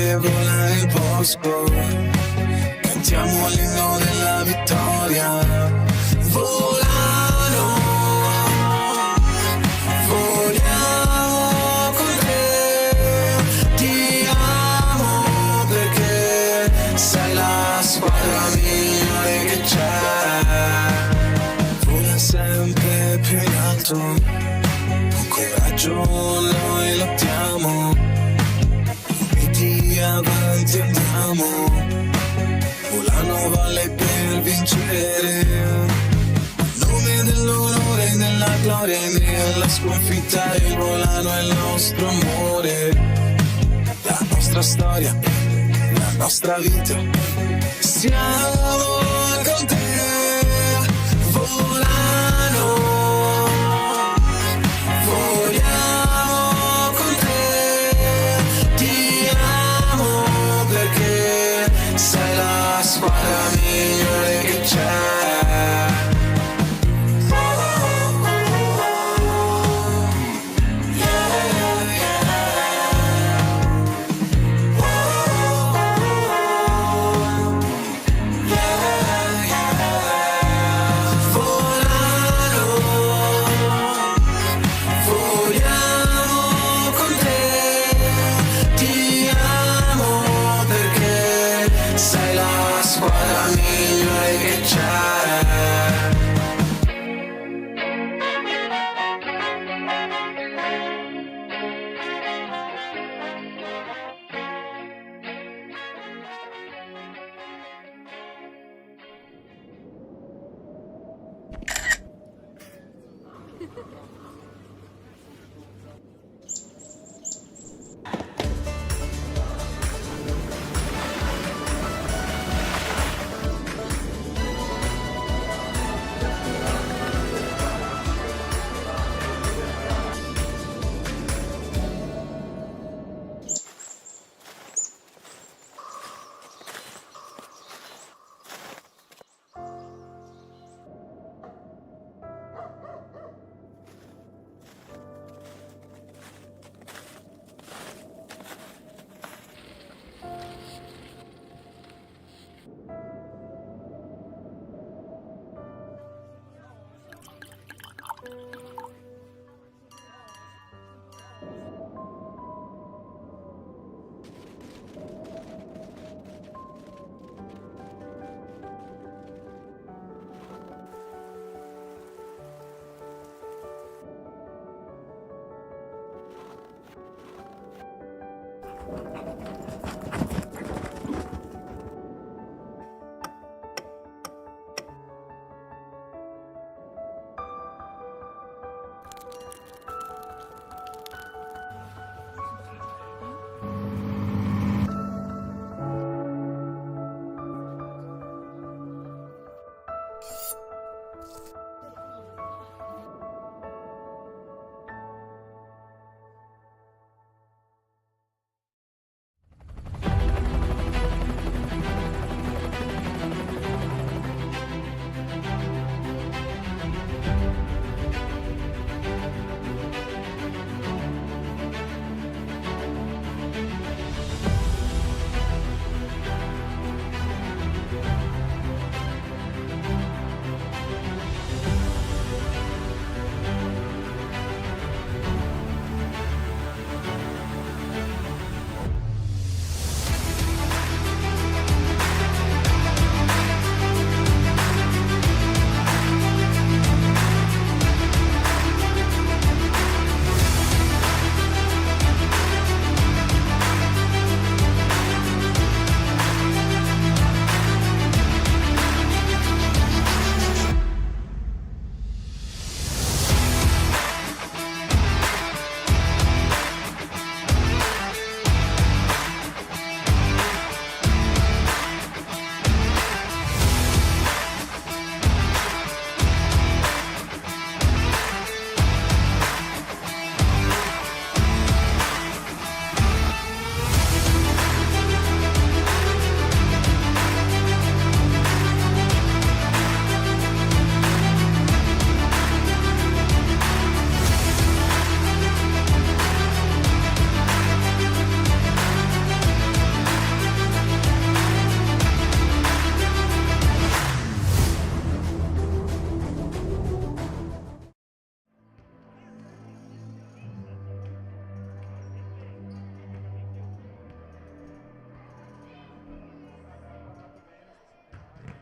che vola nel bosco, cantiamo l'inno della vittoria. Volano, voliamo con te, ti amo perché sei la squadra migliore che c'è. Vola sempre più in alto, con coraggio noi lottiamo, uniti avanti andiamo, volano valle per vincere. Nome dell'onore, nella gloria e nella sconfitta, il volano è il nostro amore, la nostra storia, la nostra vita. Siamo con te, volano, vogliamo con te, ti amo perché sei la squadra migliore che c'è.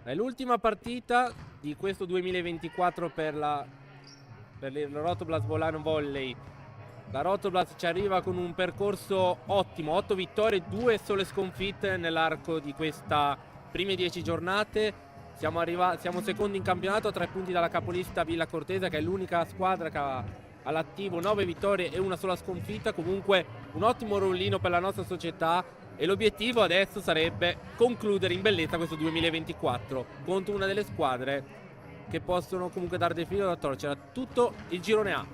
È l'ultima partita di questo 2024 per il Rotoblast Volano Volley. La Rotoblast ci arriva con un percorso ottimo, 8 vittorie, 2 sole sconfitte nell'arco di questa prime 10 giornate. Siamo secondi in campionato, a 3 punti dalla capolista Villa Cortese, che è l'unica squadra che ha all'attivo 9 vittorie e una sola sconfitta. Comunque un ottimo rollino per la nostra società, e l'obiettivo adesso sarebbe concludere in bellezza questo 2024 contro una delle squadre che possono comunque dare del filo da torcere a tutto il girone A.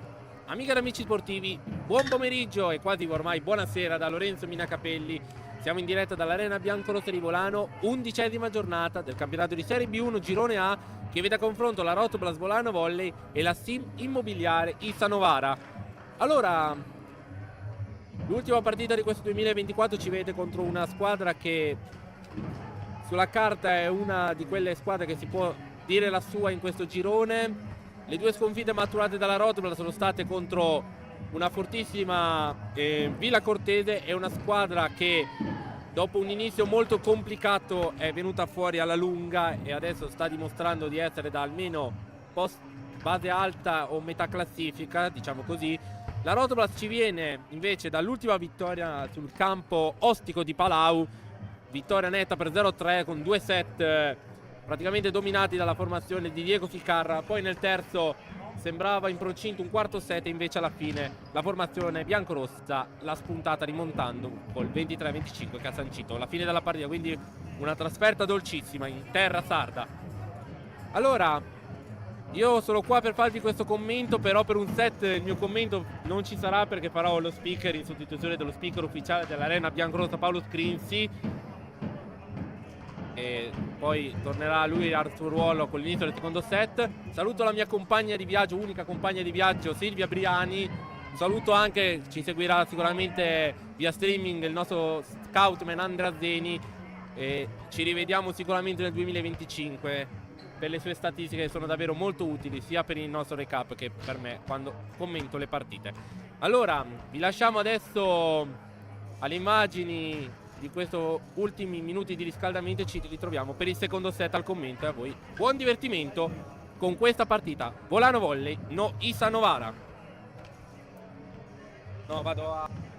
Amiche ed amici sportivi, buon pomeriggio e quasi ormai buonasera da Lorenzo Minacapelli. Siamo in diretta dall'Arena Biancorossa di Volano, 11ª giornata del campionato di Serie B1 Girone A, che vede a confronto la Rotoblast Volano Volley e la Sim Immobiliare Issa Novara. Allora, l'ultima partita di questo 2024 ci vede contro una squadra che sulla carta è una di quelle squadre che si può dire la sua in questo girone. Le 2 sconfitte maturate dalla Rotoblast sono state contro una fortissima Villa Cortese e una squadra che dopo un inizio molto complicato è venuta fuori alla lunga e adesso sta dimostrando di essere da almeno post base alta o metà classifica, diciamo così. La Rotoblast ci viene invece dall'ultima vittoria sul campo ostico di Palau, vittoria netta per 0-3 con 2 set praticamente dominati dalla formazione di Diego Ficarra. Poi nel terzo sembrava in procinto un quarto set e invece alla fine la formazione biancorossa l'ha spuntata rimontando col 23-25 che ha sancito la fine della partita, quindi una trasferta dolcissima in terra sarda. Allora, io sono qua per farvi questo commento, però per un set il mio commento non ci sarà perché farò lo speaker in sostituzione dello speaker ufficiale dell'Arena Biancorossa, Paolo Scrinzi, e poi tornerà lui al suo ruolo con l'inizio del secondo set. Saluto la mia compagna di viaggio, unica compagna di viaggio, Silvia Briani. Saluto anche, ci seguirà sicuramente via streaming, il nostro scoutman Andrea Zeni, e ci rivediamo sicuramente nel 2025 per le sue statistiche che sono davvero molto utili sia per il nostro recap che per me quando commento le partite. Allora, vi lasciamo adesso alle immagini di questi ultimi minuti di riscaldamento e ci ritroviamo per il secondo set al commento, e a voi buon divertimento con questa partita Volano Volley no Issa Novara. No, vado a...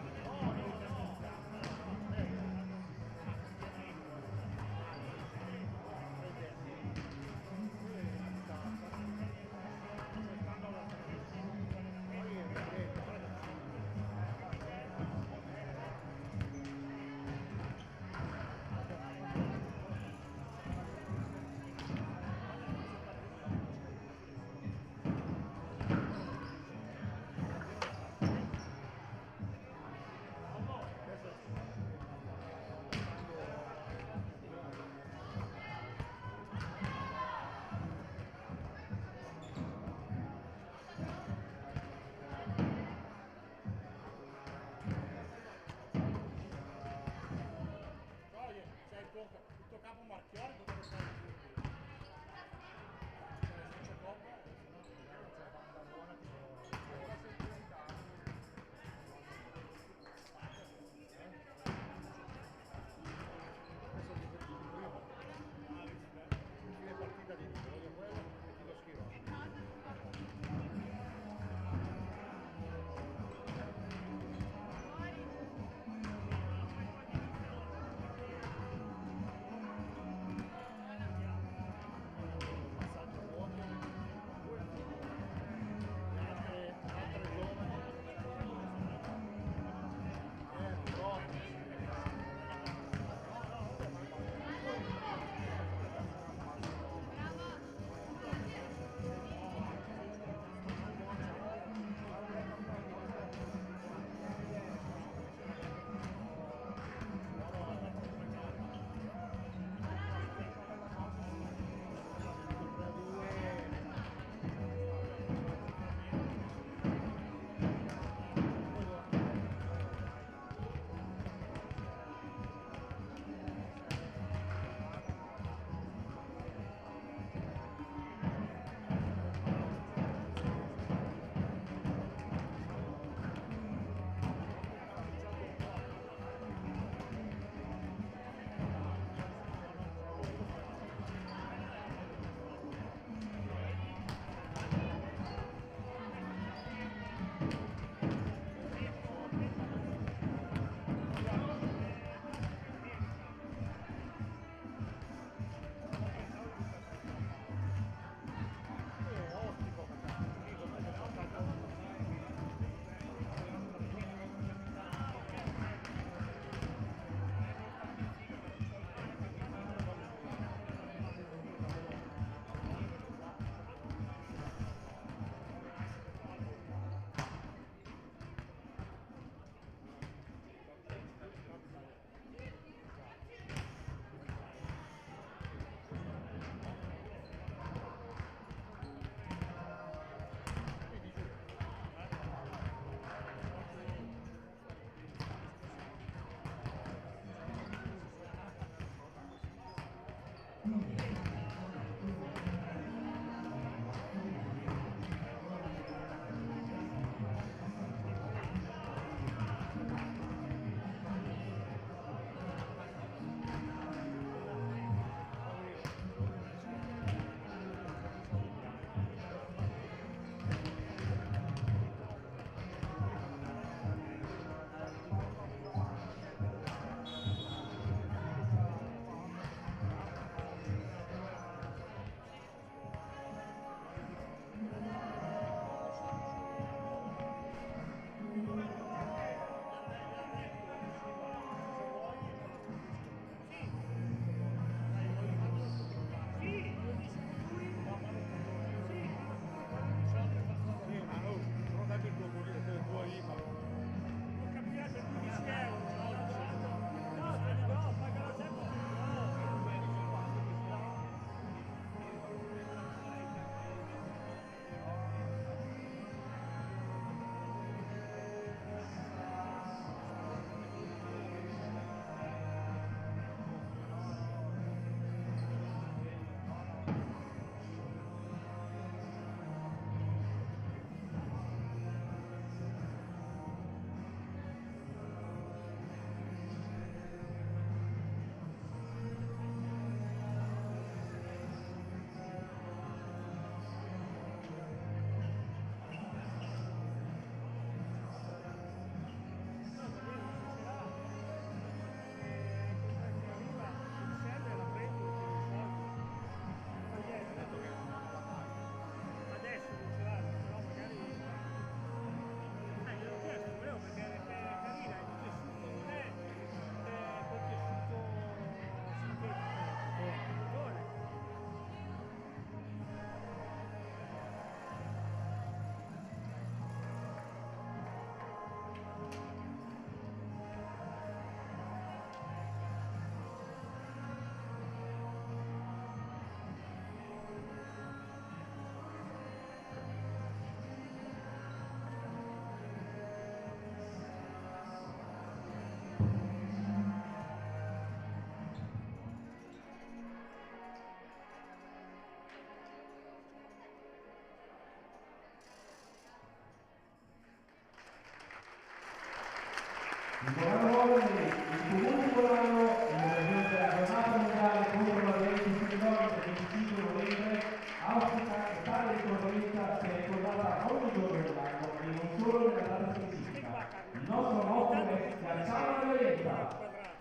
Il Volano Volley, il comune Volano, in occasione della giornata mondiale contro la violenza sulle donne del 25 novembre, auspica che tale ricorrenza sia ricordata ogni giorno dell'anno e non solo nella data specifica. Il nostro motto è schiacciare la violenza.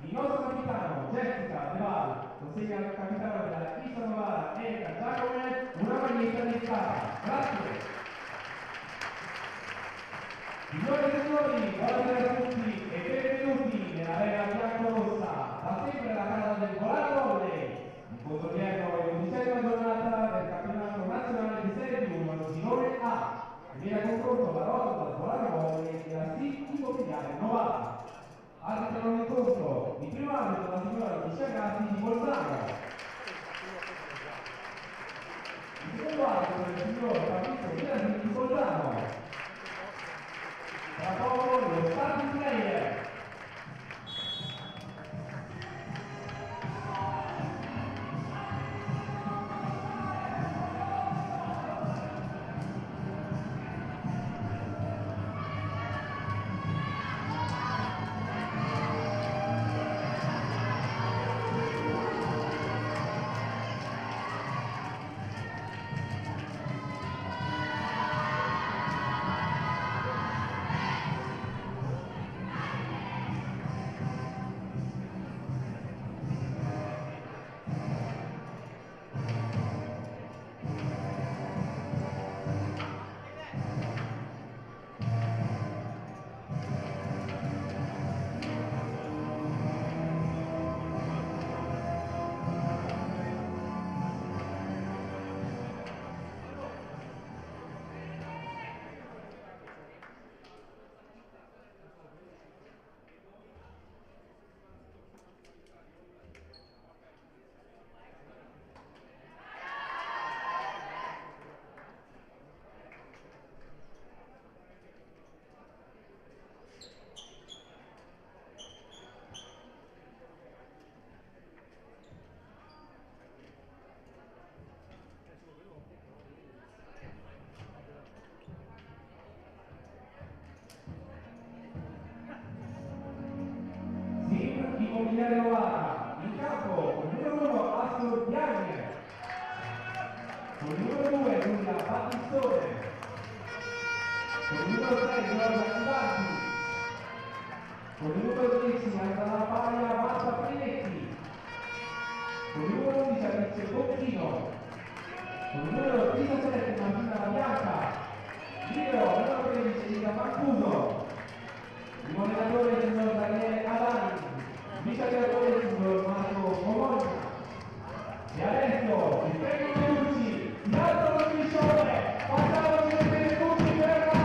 Il nostro capitano Jessica De Val consegna al capitano della Isa Novara Erika Giacome una maglietta dedicata. Grazie. Signore e signori, buonasera a tutti e benvenuti nell'arena bianco-rossa, da sempre la casa del Volano Volley. In corso odierno è l'11ª giornata del campionato nazionale di Serie B1 Girone A. Viene a confronto la rosa del Volano Volley e la SIC immobiliare Novara. Arbitrano l'incontro di primo arbitro la signora Lucia Gatti di Bolzano. Il secondo arbitro è il signor Fabrizio Villasini di Bolzano. Tra poco lo starting player. Immobiliare Novara, in campo con il numero 1 Astor Diagne, con il numero 2 Giulia Battistone, con il numero 3 Giorgia Civanti, con il numero 10 Andrea Paia Marta Pinetti, con il numero 11 Alice Bocchino, con il numero 17 Martina La Bianca, libero numero 13 Liga Mancuso, il moderatore il signor Daniele Adani, vice allenatore il signor Marco Bologna. E adesso il primo Minucci, si alza lo striscione, passano i Minucci per la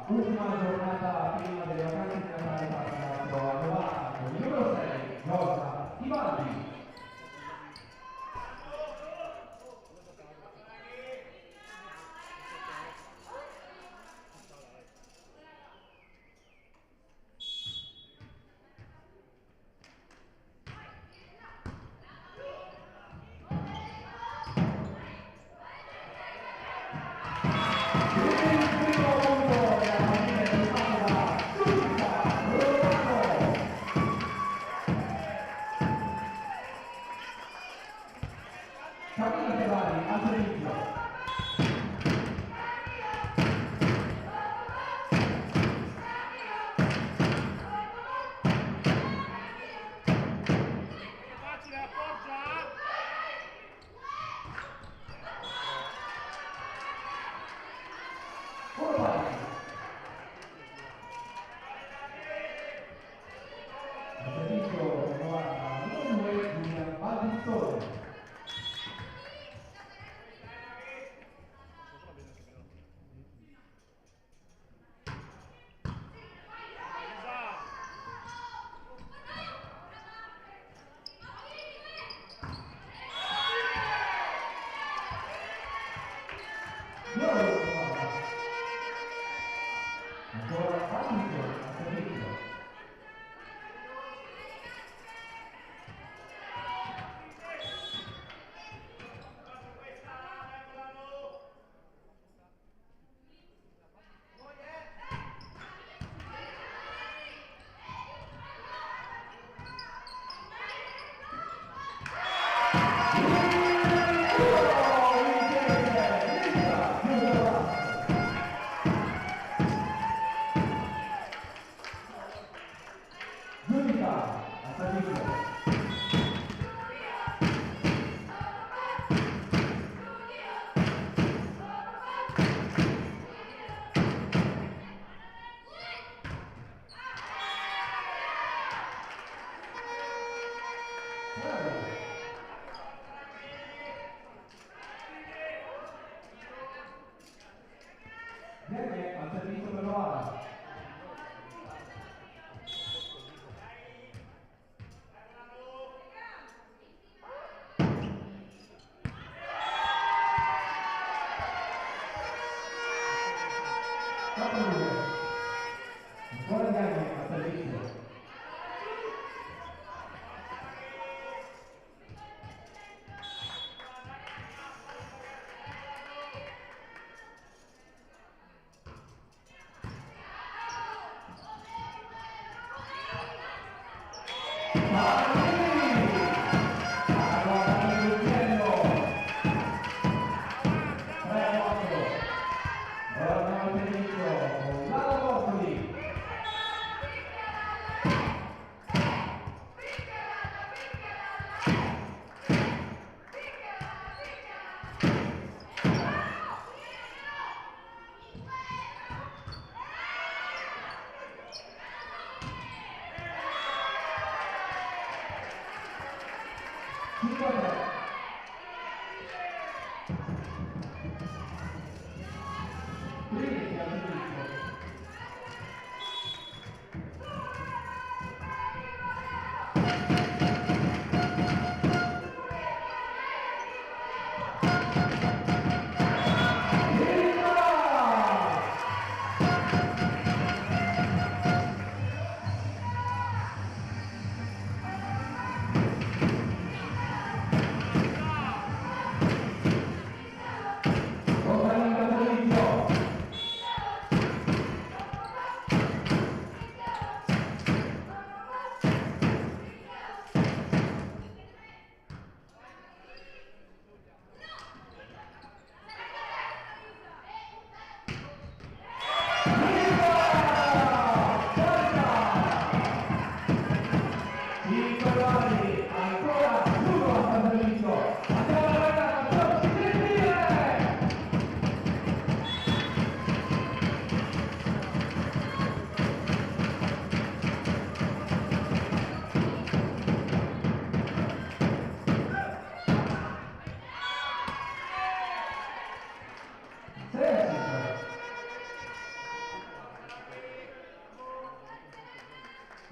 ultima giornata prima delle vacanze di Natale passato a Novara con il numero 6 Giorgia Ivaldi. Ancora Patrizio a servizio. Giudica a servizio. Viene al servizio per Novara. Ancora Viene al servizio.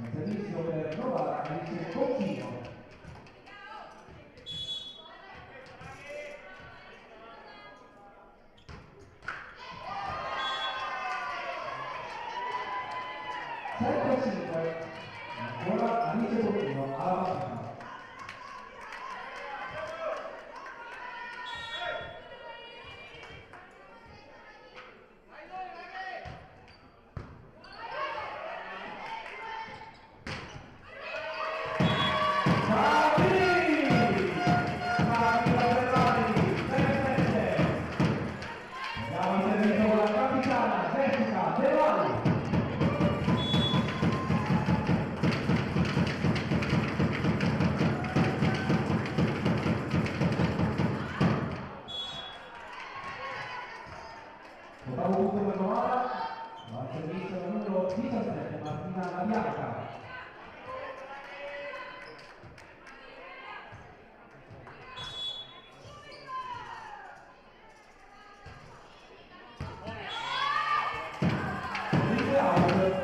Al servizio per Novara Alice Cocchino. Ancora Alice Cocchino alla mattina. Ottavo punto per Novara, al servizio numero 17 Martina Labianca.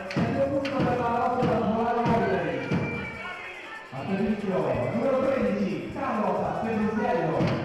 Secondo punto per la Rotto Blasbolano Volley. Al servizio numero 13 Carlos Pedruziello.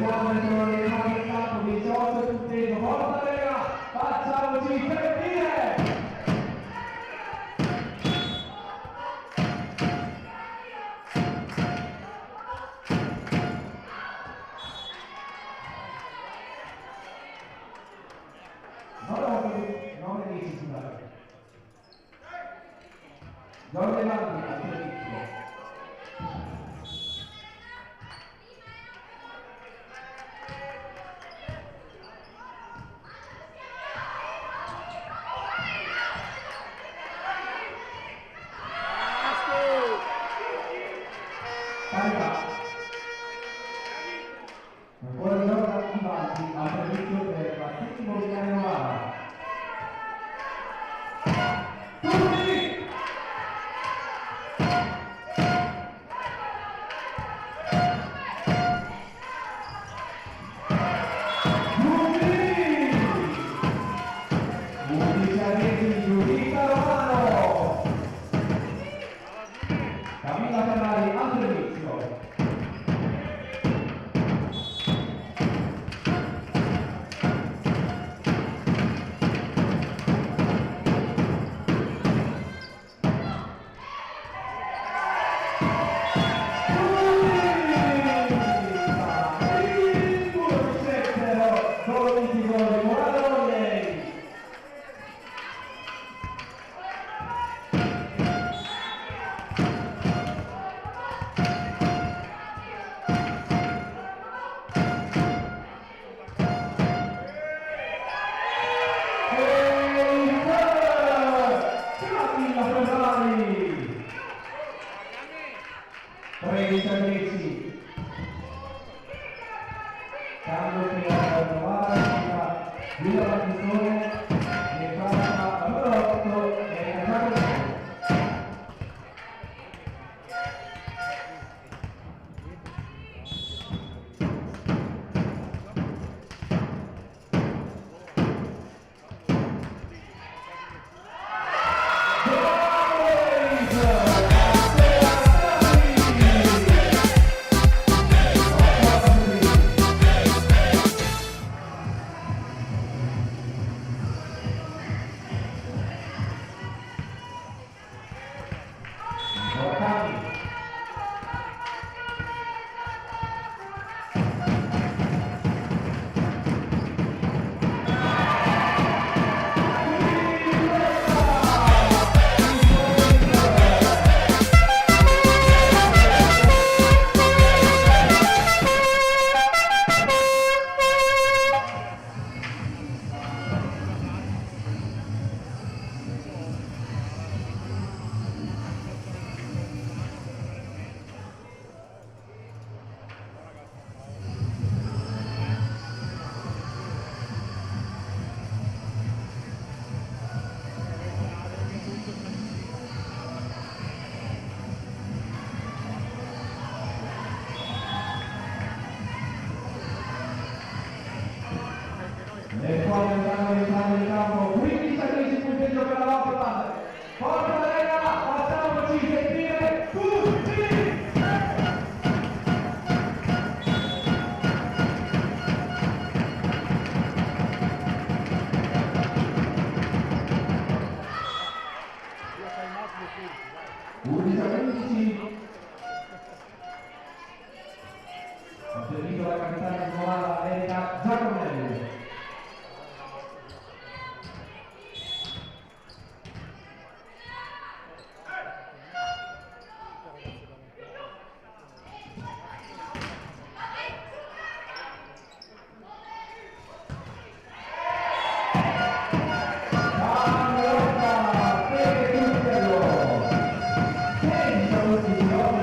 siamo dentro le mani in campo, 18 punteggio, forza Lega, facciamoci sentire! Non è difficile. Giorgio Landi, al servizio. Parità. Ancora Giorgio Ivanti, al servizio per la Timo Vignale Novara. Camilla Ferrari al servizio. Cambio prima per trovare Villa Battistone che passa al numero 8 e Giacomo. E poi andranno a entrare in campo 15 a 10 punteggio per la Lapland. Forza Lega, facciamoci sentire tutti! 11 a 15. Ha servito la capitana di Novara Erika Giacomelli. Thank you.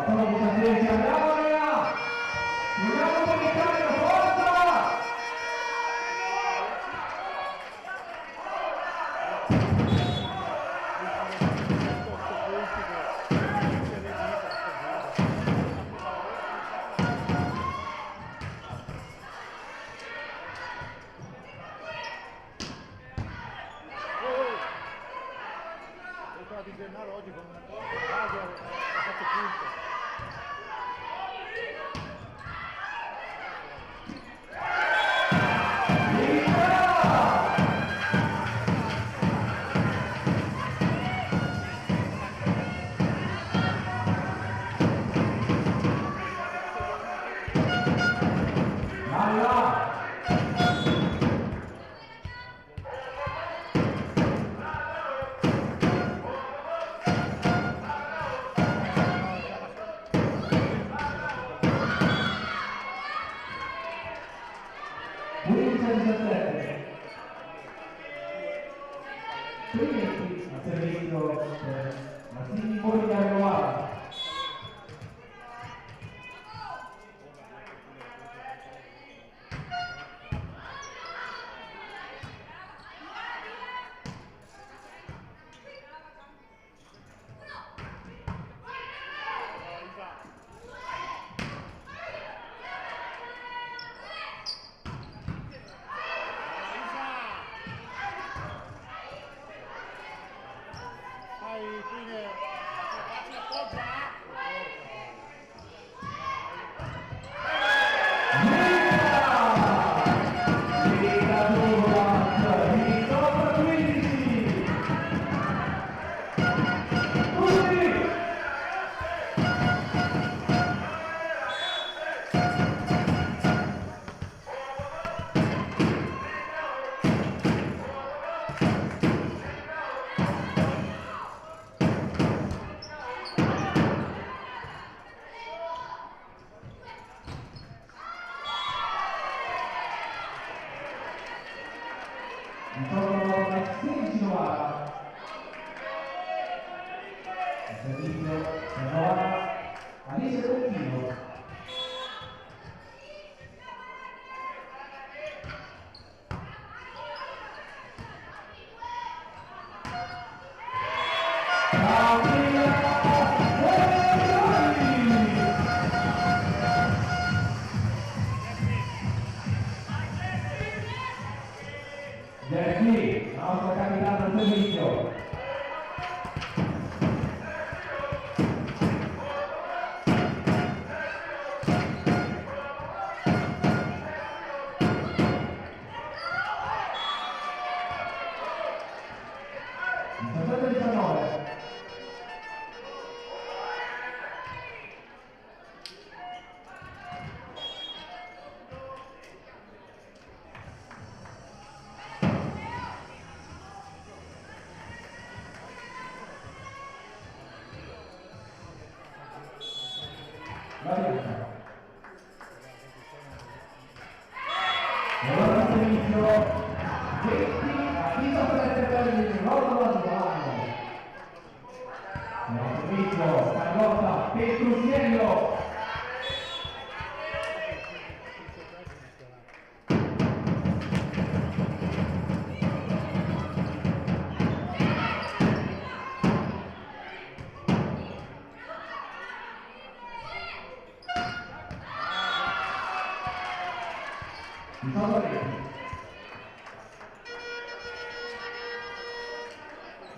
14-16, andiamo Andrea! Andiamo con il carico, forza! Di Gennaro oggi con una cosa ha fatto punto. Primetti a servizio Massini Monica Rovara. Intorno ai 16 Novara. Il servizio Novara, Alice Contino. Jackie, la nostra candidata al servizio. Allora il servizio 20 a 17 per il Rotola Giovanni. Nel servizio Carlotta Petrucciello.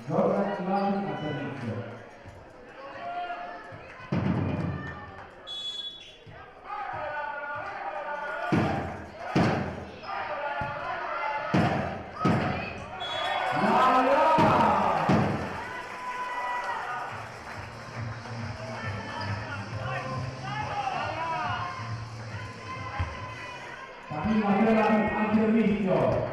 Giorgia Ivani a servizio. Camilla Fiorani al servizio.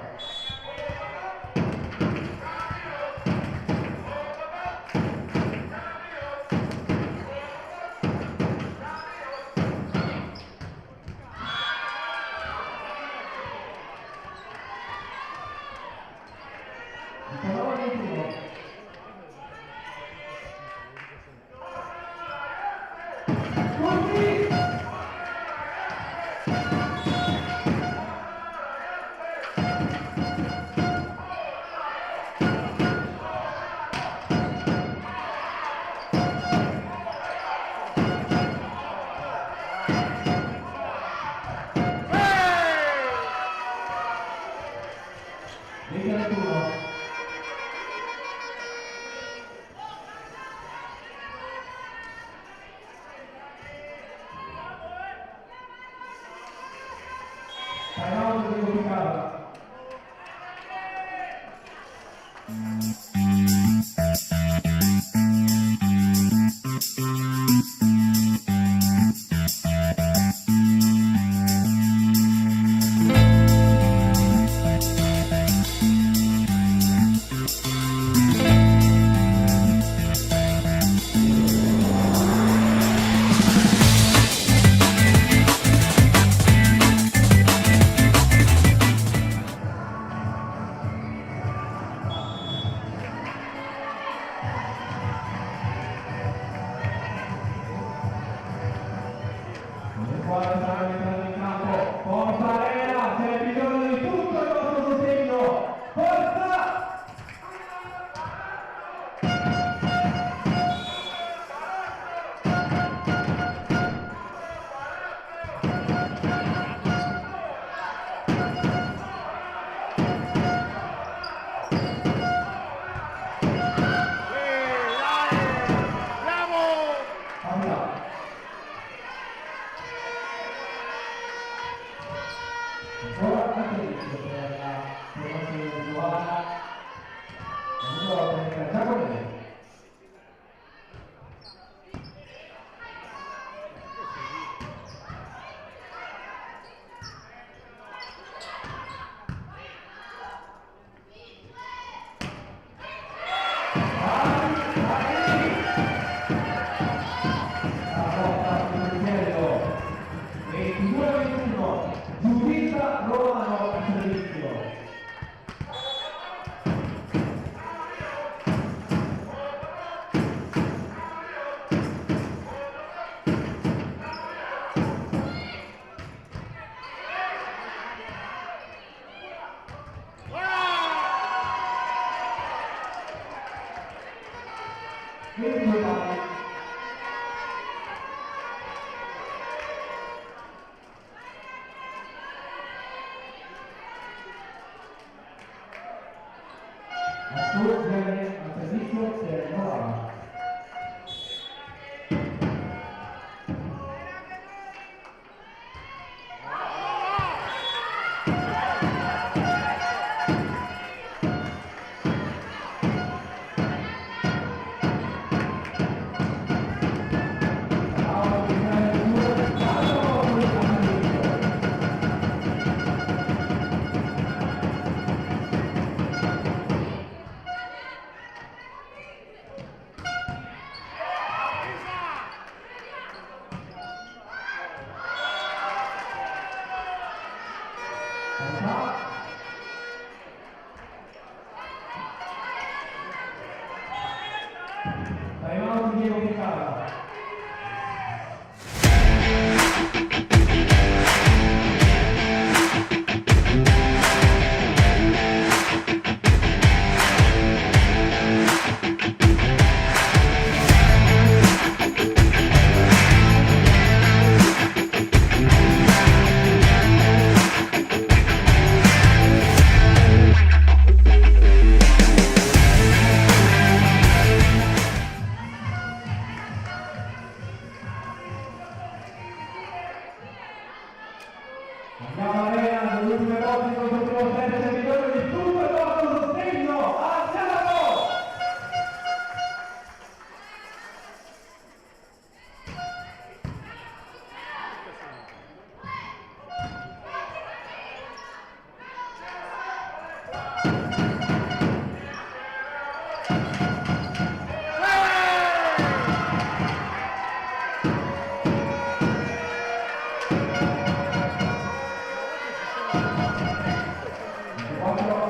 Quando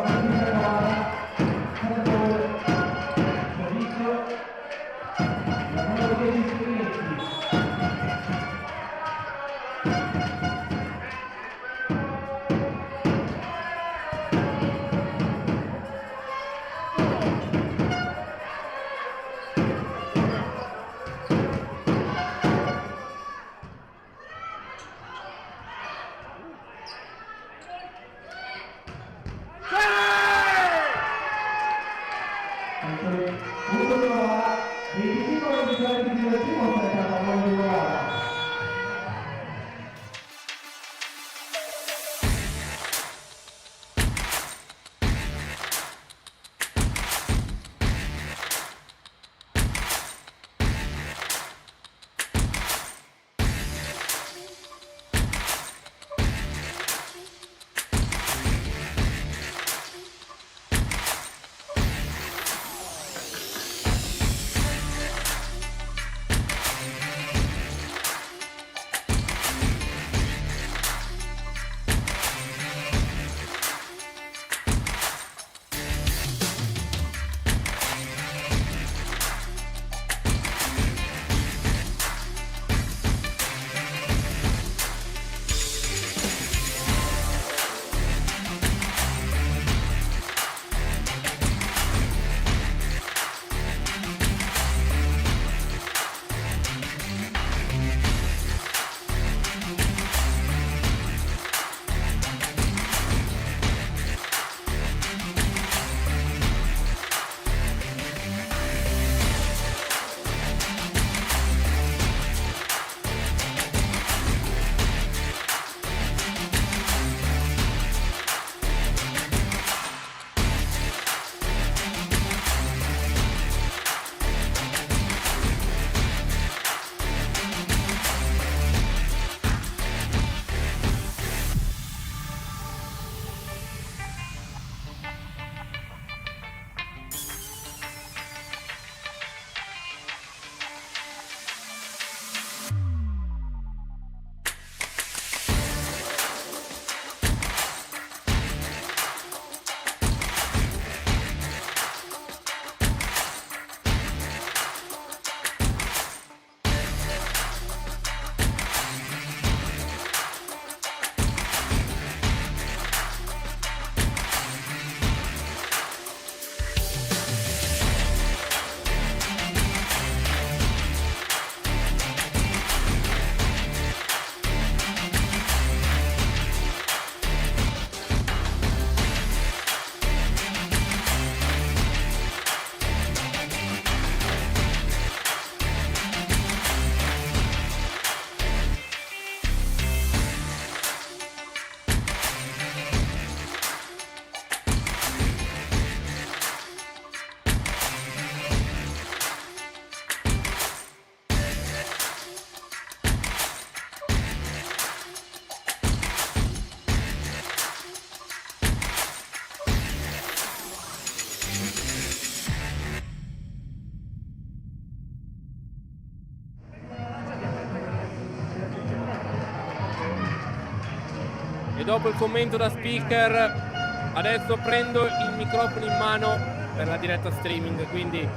E dopo il commento da speaker, adesso prendo il microfono in mano per la diretta streaming, quindi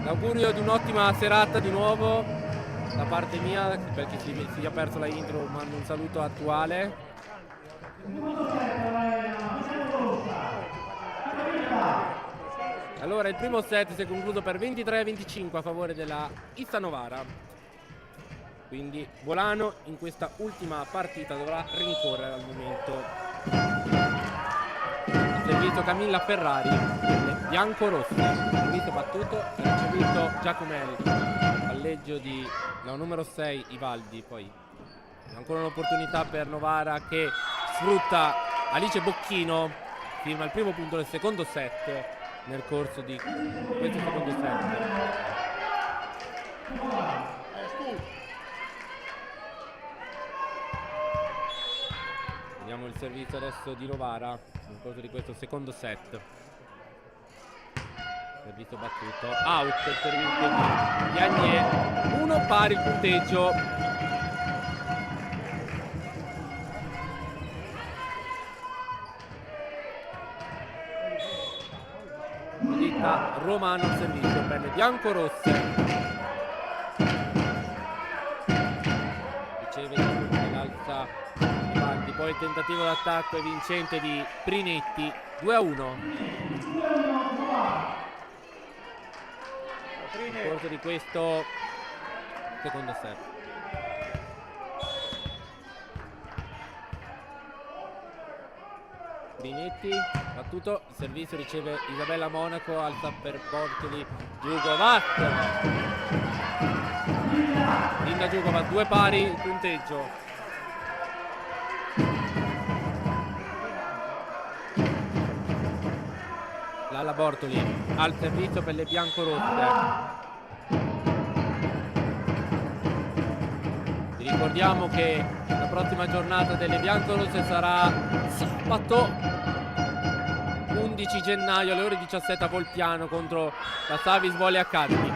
l'augurio di un'ottima serata di nuovo da parte mia. Per chi si sia perso la intro, mando un saluto attuale. Allora, il primo set si è concluso per 23-25 a favore della Issa Novara. Quindi Bolano in questa ultima partita dovrà rincorrere al momento. Ha servito Camilla Ferrari, bianco-rosse. Servito battuto, ha ricevuto Giacomelli. Palleggio di la numero 6 Ivaldi. Poi ancora un'opportunità per Novara che sfrutta Alice Bocchino. Firma il primo punto del secondo set nel corso di questo secondo set. Vediamo il servizio adesso di Novara nel corso di questo secondo set. Servizio battuto, out il servizio di Agnier, 1 pari il punteggio. Giuditta Romano il servizio per le biancorosse. Riceve l'alza. Poi il tentativo d'attacco è vincente di Prinetti, 2-1. Nel corso di questo secondo set. Prinetti, battuto, il servizio riceve Isabella Monaco, alza per Bortoli, Giugovat. Linda Giugovat, 2 pari il punteggio. Lalla Bortoli al servizio per le biancorosse. Vi ricordiamo che la prossima giornata delle biancorosse sarà sabato 11 gennaio alle ore 17 a Volpiano contro la Savis Volley Academy.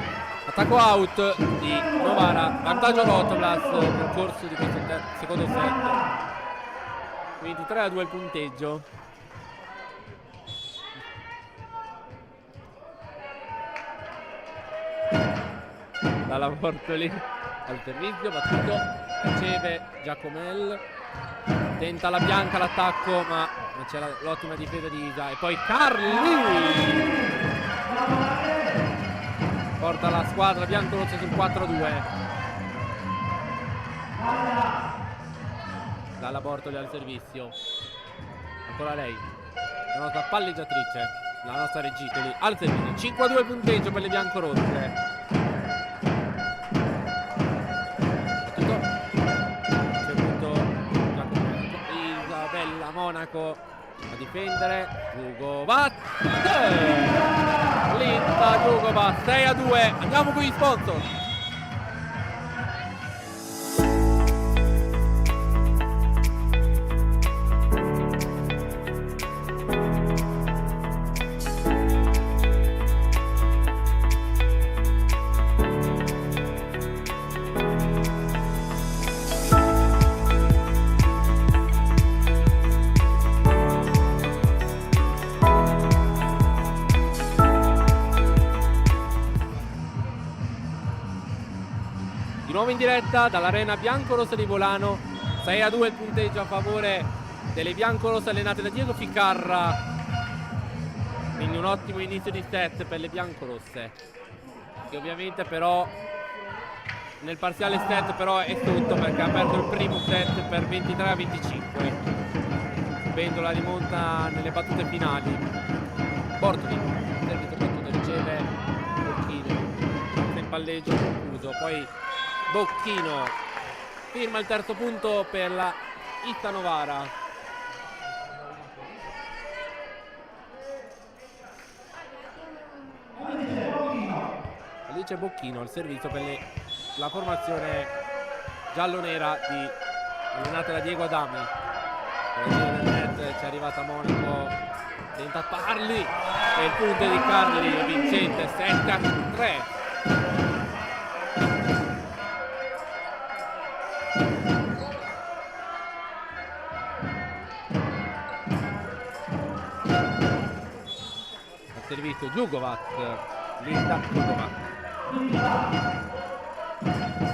Attacco out di Novara, vantaggio Rotoblas nel corso di questo secondo set. Quindi 3-2 il punteggio. Dalla Bortoli al servizio, battuto, riceve Giacomel, tenta la bianca l'attacco ma non c'è l'ottima difesa di Isa. E poi Carli porta la squadra biancorossa sul 4-2. Dalla Bortoli al servizio, ancora lei, la nostra palleggiatrice, la nostra Reggitoli al servizio. 5-2 punteggio per le biancorosse. Monaco a difendere, Giugovat, Linda Giugovat, 6-2, andiamo con gli sponsor. In diretta dall'arena biancorossa di Volano, 6-2 il punteggio a favore delle biancorosse allenate da Diego Ficarra. Quindi un ottimo inizio di set per le biancorosse, che ovviamente però nel parziale set però è sotto perché ha perso il primo set per 23-25, subendo la rimonta nelle battute finali. Bortoli, servizio battuto, riceve Bocchino, il palleggio concluso, poi Bocchino firma il terzo punto per la Issa Novara. Alice Bocchino al servizio per la formazione giallo-nera allenata da Diego Adami. Per la del net ci è arrivata Monaco, tenta Parli e il punto di Carli vincente, 7-3. servizio Djugovac, Linda Djugovac.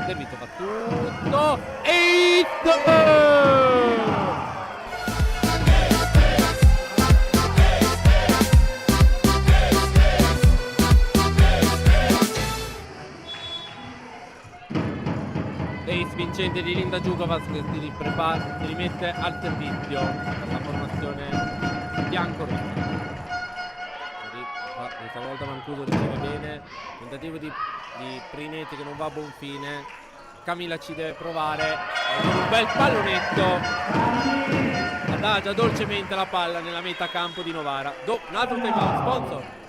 Servizio battuto e ace vincente di Linda Djugovac che si rimette al servizio la formazione bianco-rossa. Questa volta Mancuso riceve bene, tentativo di Prinetti che non va a buon fine. Camilla ci deve provare con un bel pallonetto, adagia dolcemente la palla nella metà campo di Novara. Un altro time out sponsor.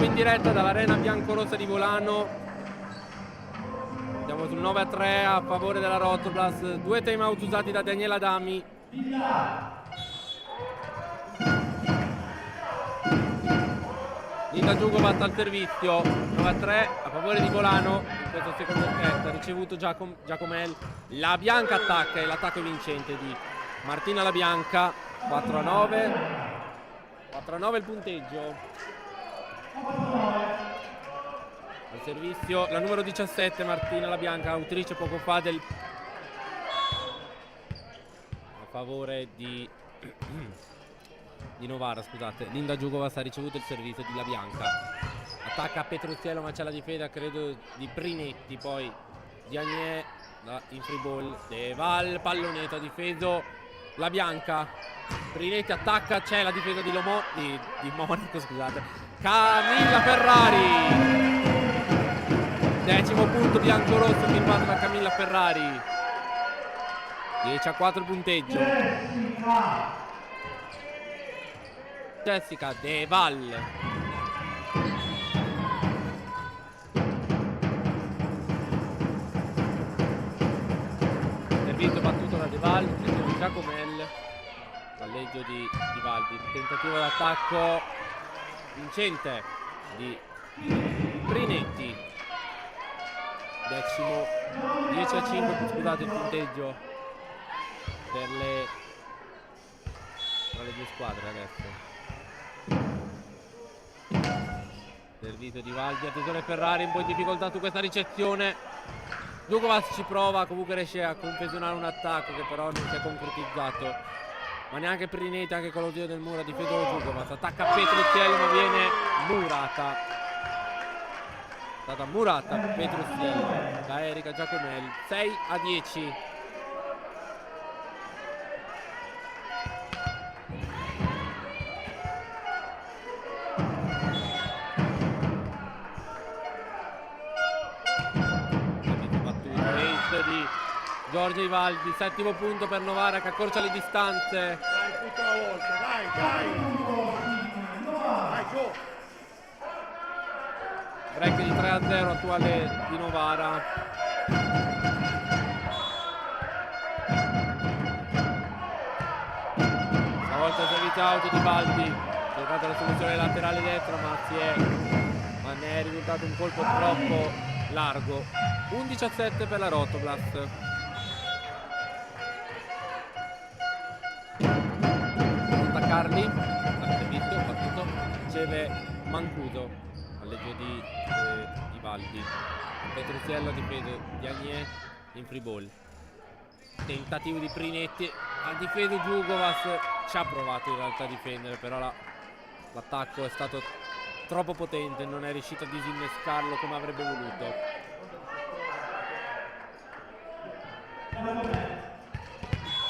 In diretta dall'arena biancorossa di Volano, siamo sul 9-3 a favore della Rotoblast. 2 time out usati da Daniela Dami. Linda Djugovac al servizio, 9-3 a favore di Volano in questo secondo set. Ha ricevuto Giacomel, la Bianca attacca e l'attacco vincente di Martina La Bianca. 4-9 il punteggio. Al servizio la numero 17 Martina La Bianca, autrice poco fa a favore di Novara, scusate. Linda Djugovac ha ricevuto il servizio di La Bianca, attacca Petruzziello ma c'è la difesa credo di Prinetti, poi Diagne in free ball, De Val, pallonetto, ha difeso La Bianca, Prinetti attacca, c'è la difesa di Monaco, scusate. Camilla Ferrari, 10° punto bianco-rosso firmato da Camilla Ferrari. 10-4 il punteggio. Jessica De Val, servizio battuto da De Val, di Giacomel, palleggio di Valdi, tentativo d'attacco vincente di Prinetti. 10-5, scusate il punteggio tra le due squadre adesso. Servizio di Valdi, attenzione Ferrari un po' in difficoltà su questa ricezione. Djugovac ci prova, comunque riesce a confezionare un attacco che però non si è concretizzato. Ma neanche Prinetti, anche con lo zio del muro ha difeso Djugovac. Attacca Petruzziello ma viene murata. È stata murata Petruzziello da Erika Giacomel. 6-10. Ace di Giorgia Ivaldi, 7° punto per Novara che accorcia le distanze. Dai, tutta la volta, dai! Dai, su! Break di 3-0 attuale di Novara. Stavolta servizio auto di Baldi, ha cercato la soluzione laterale destra ma ne è risultato un colpo troppo largo. 11-7 per la Rotoblast. Carli al servizio battuto, riceve Mancuso, palleggio di Valdi. Petruzziello ha difeso Diagne in free ball. Tentativo di Prinetti, ha difeso Djugovac, ci ha provato in realtà a difendere, però l'attacco è stato troppo potente, non è riuscito a disinnescarlo come avrebbe voluto.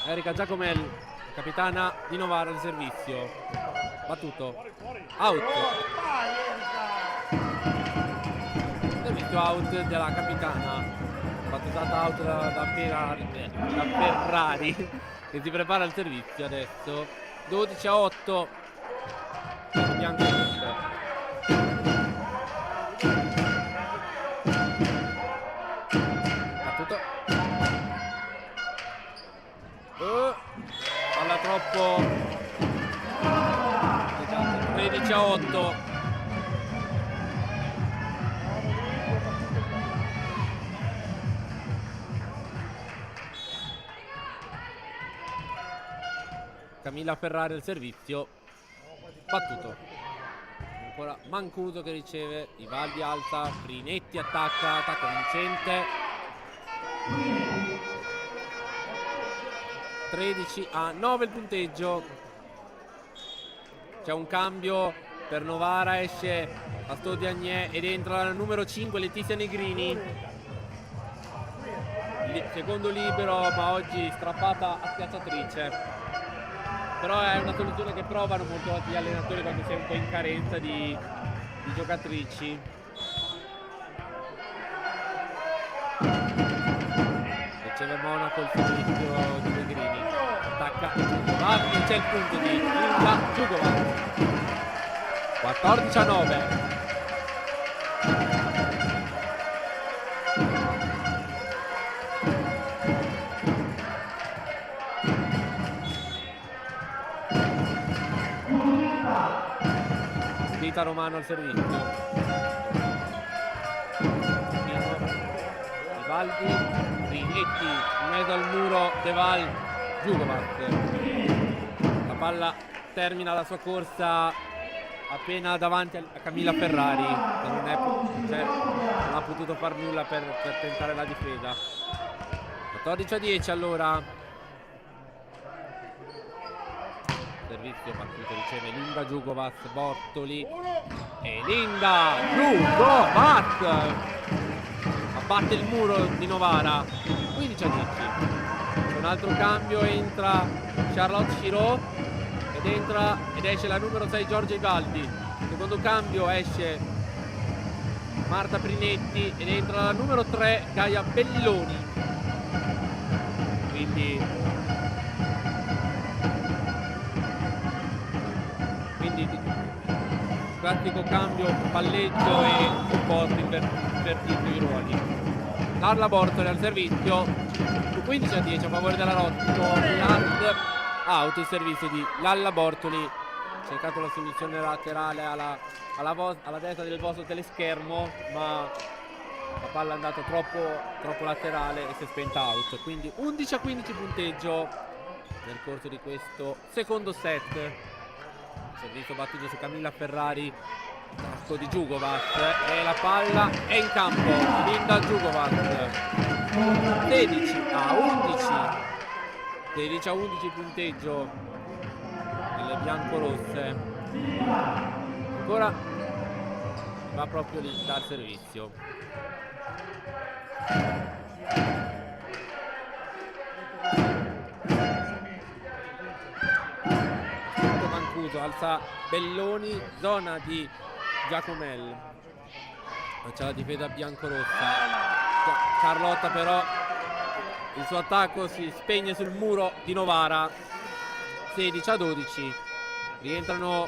Erika Giacomel, capitana di Novara al servizio, battuto, out, servizio out della capitana. Battutata out da Ferrari che si prepara al servizio adesso. 12-8. Bianco battuto. Alla troppo. 13-8. Camilla Ferrari al servizio, battuto. Ancora Mancuso che riceve, Ivaldi alza, Prinetti attacca, attacco vincente. 13-9 il punteggio. C'è un cambio per Novara, esce Astordi Agnè ed entra la numero 5 Letizia Negrini. Secondo libero, ma oggi strappata a spiazzatrice. Però è una soluzione che provano molto gli allenatori quando si è un po' in carenza di giocatrici. Riceve Monaco il servizio di Negrini. Attacca Jugovac, c'è il punto di Ilda Jugovac. 14-9. Vita Romano al servizio. Ivaldi, Rinetti, in mezzo al muro Deval, Jugovac. La palla termina la sua corsa appena davanti a Camilla Ferrari, che non ha potuto far nulla per tentare la difesa. 14-10 allora. Servizio battuto, riceve Linda Jugovac, Bortoli e Linda Jugovac abbatte il muro di Novara. 15-10. Un altro cambio, entra Charlotte Giraud ed esce la numero 6 Giorgia Ivaldi. Secondo cambio esce Marta Prinetti ed entra la numero 3 Gaia Belloni. Quindi classico cambio, palleggio e supporto invertito i ruoli. Carla Bortoli al servizio, 15-10 a favore della Rotto. Out il servizio di Lalla Bortoli, cercato la soluzione laterale alla destra del vostro teleschermo, ma la palla è andata troppo laterale e si è spenta out. Quindi 11-15 punteggio nel corso di questo secondo set. Servizio battuto su Camilla Ferrari, attacco di Jugovac e la palla è in campo. Linda Jugovac. 16-11. 16-11 punteggio delle biancorosse. Ancora va proprio lì dal servizio. Alza Belloni, zona di Giacomel. C'è la difesa biancorossa. Carlotta però il suo attacco si spegne sul muro di Novara. 16-12. Rientrano.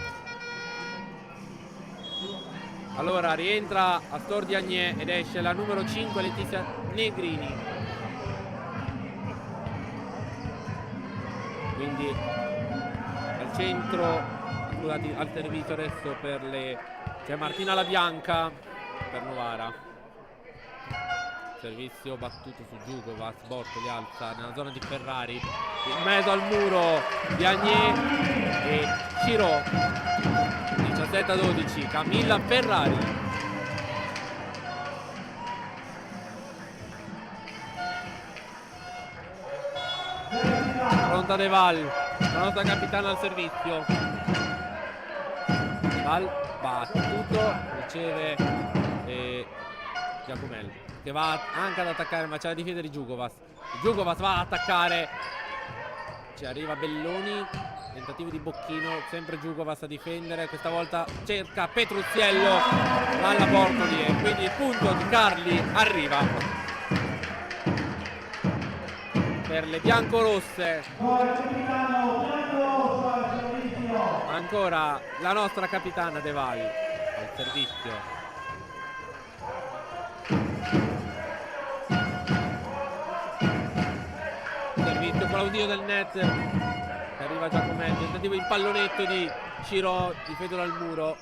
Allora rientra Astordi Agnè ed esce la numero 5 Letizia Negrini. Quindi al centro, scusate, al servizio adesso c'è Martina La Bianca per Novara. Servizio battuto su Jugovac, Bortoli alza nella zona di Ferrari, in mezzo al muro di Agnè e Giraud. 17-12, Camilla Ferrari. Pronta Deval, la nostra capitana al servizio. Deval battuto, riceve Giacomel, che va anche ad attaccare, ma c'è la difesa di Jugovac. Jugovac va ad attaccare, ci arriva Belloni, tentativo di Bocchino, sempre Jugovac a difendere, questa volta cerca Petruziello alla Bortoli e quindi il punto di Carli arriva. per le biancorosse. Ancora la nostra capitana De Val al servizio. Servizio con l'audio del net che arriva Giacomelli, tentativo in pallonetto di Ciro, difeso dal muro.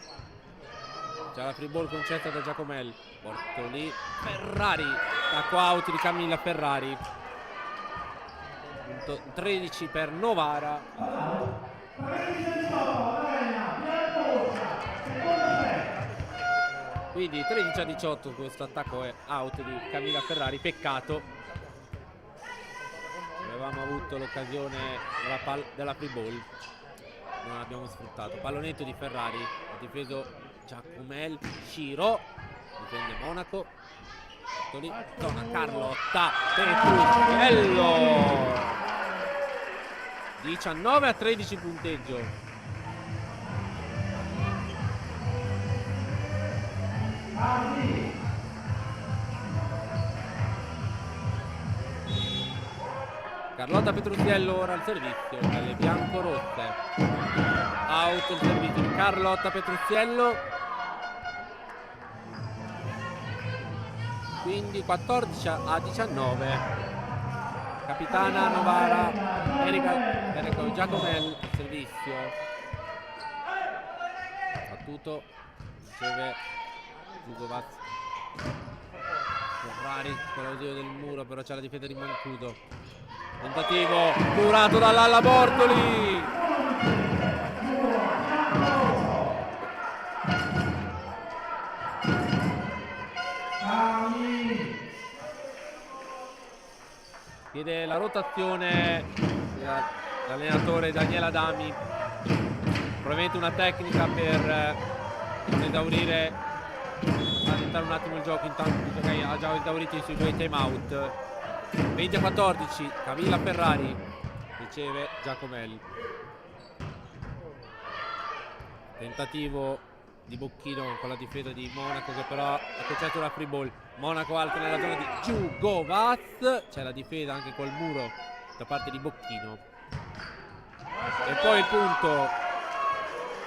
C'è la free ball concessa da Giacomelli. Bortoli, Ferrari, tacco out di Camilla Ferrari. Punto 13 per Novara. Quindi 13-18 questo attacco è out di Camilla Ferrari, peccato. Avevamo avuto l'occasione della free ball, non l'abbiamo sfruttato. Pallonetto di Ferrari, ha difeso Giacomel, Ciro, difende Monaco. Zona Carlotta, Petruzzello. 19-13 punteggio. Carlotta Petruzzello ora al servizio dalle biancorosse. Out il servizio di Carlotta Petruzzello. Quindi 14-19. Capitana Novara, Erika Giacomel al servizio. Battuto, riceve Giugovac. Ferrari con l'ausilio del muro, però c'è la difesa di Mancudo. Tentativo curato dall'Alla Bortoli. Chiede la rotazione l'allenatore Daniele Adami, probabilmente una tecnica per esaurire, allentare un attimo il gioco, intanto che ha già esaurito i suoi due time out. 20-14, Camilla Ferrari riceve Giacomelli. Tentativo di Bocchino con la difesa di Monaco, che però ha concesso una free ball. Monaco alta nella zona di Giugovac, c'è la difesa anche col muro da parte di Bocchino. E poi il punto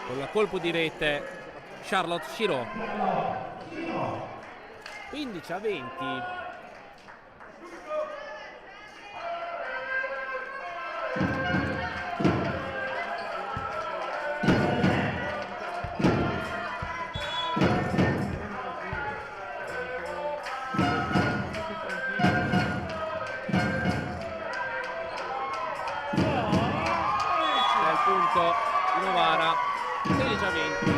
con la colpo di rete Charlotte Ciro. 15-20. Novara 16-20.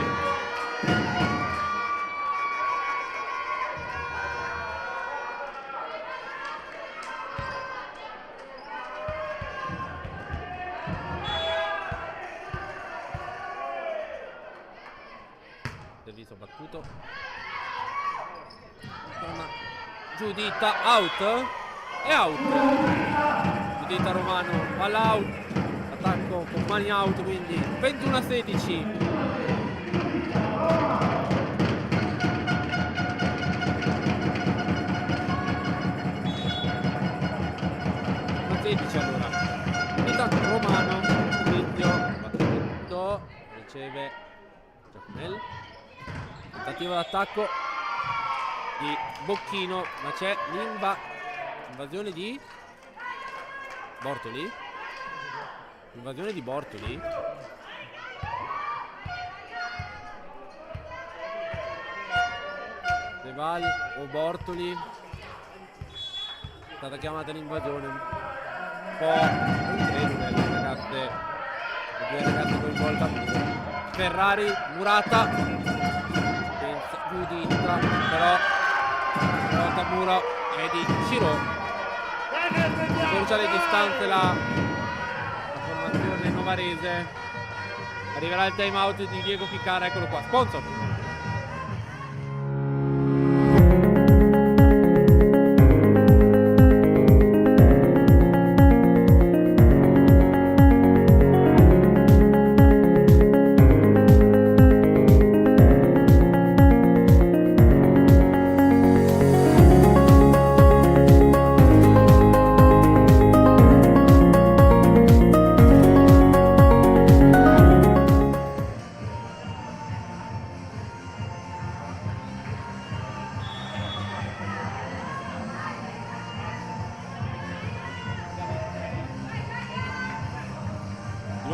Servizio battuto. Giuditta out. È out. Giuditta Romano all'out. Attacco con mani out, quindi 21-16. Allora intanto Romano, Silvio, battuto, riceve Giacomel, tentativo d'attacco di Bocchino, ma c'è l'invasione di Bortoli. Invasione di Bortoli. De Val o Bortoli. È stata chiamata l'invasione. Un po' incredibile, le due ragazze coinvolte. Ferrari, Murata. Giuditta, però la muro è di Ciro. Porcia le distanze la formazione novarese. Arriverà il time out di Diego Ficara, eccolo qua, sponsor.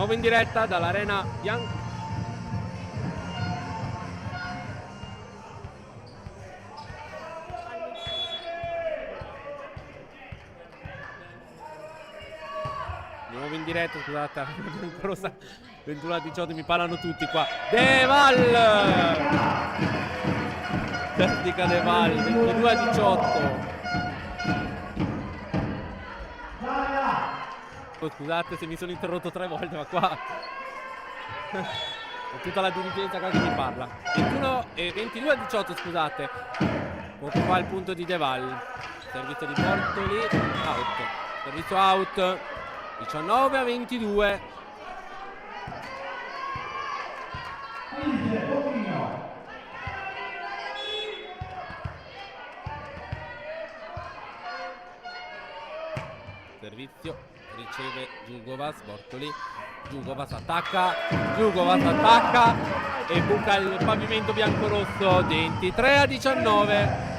nuovo in diretta dall'Arena Bianca. Di nuovo in diretta, scusate, 21-18, mi parlano tutti qua. Deval! Perdita Deval, 22-18. Scusate se mi sono interrotto 3 volte, ma qua ho tutta la dirigenza qua che mi parla. 22-18, scusate. Poco fa il punto di Deval. Servizio di Bortoli, out. Servizio out. 19-22. Servizio, riceve Djugovac, Bortoli. Djugovac attacca e buca il pavimento biancorosso. 23-19.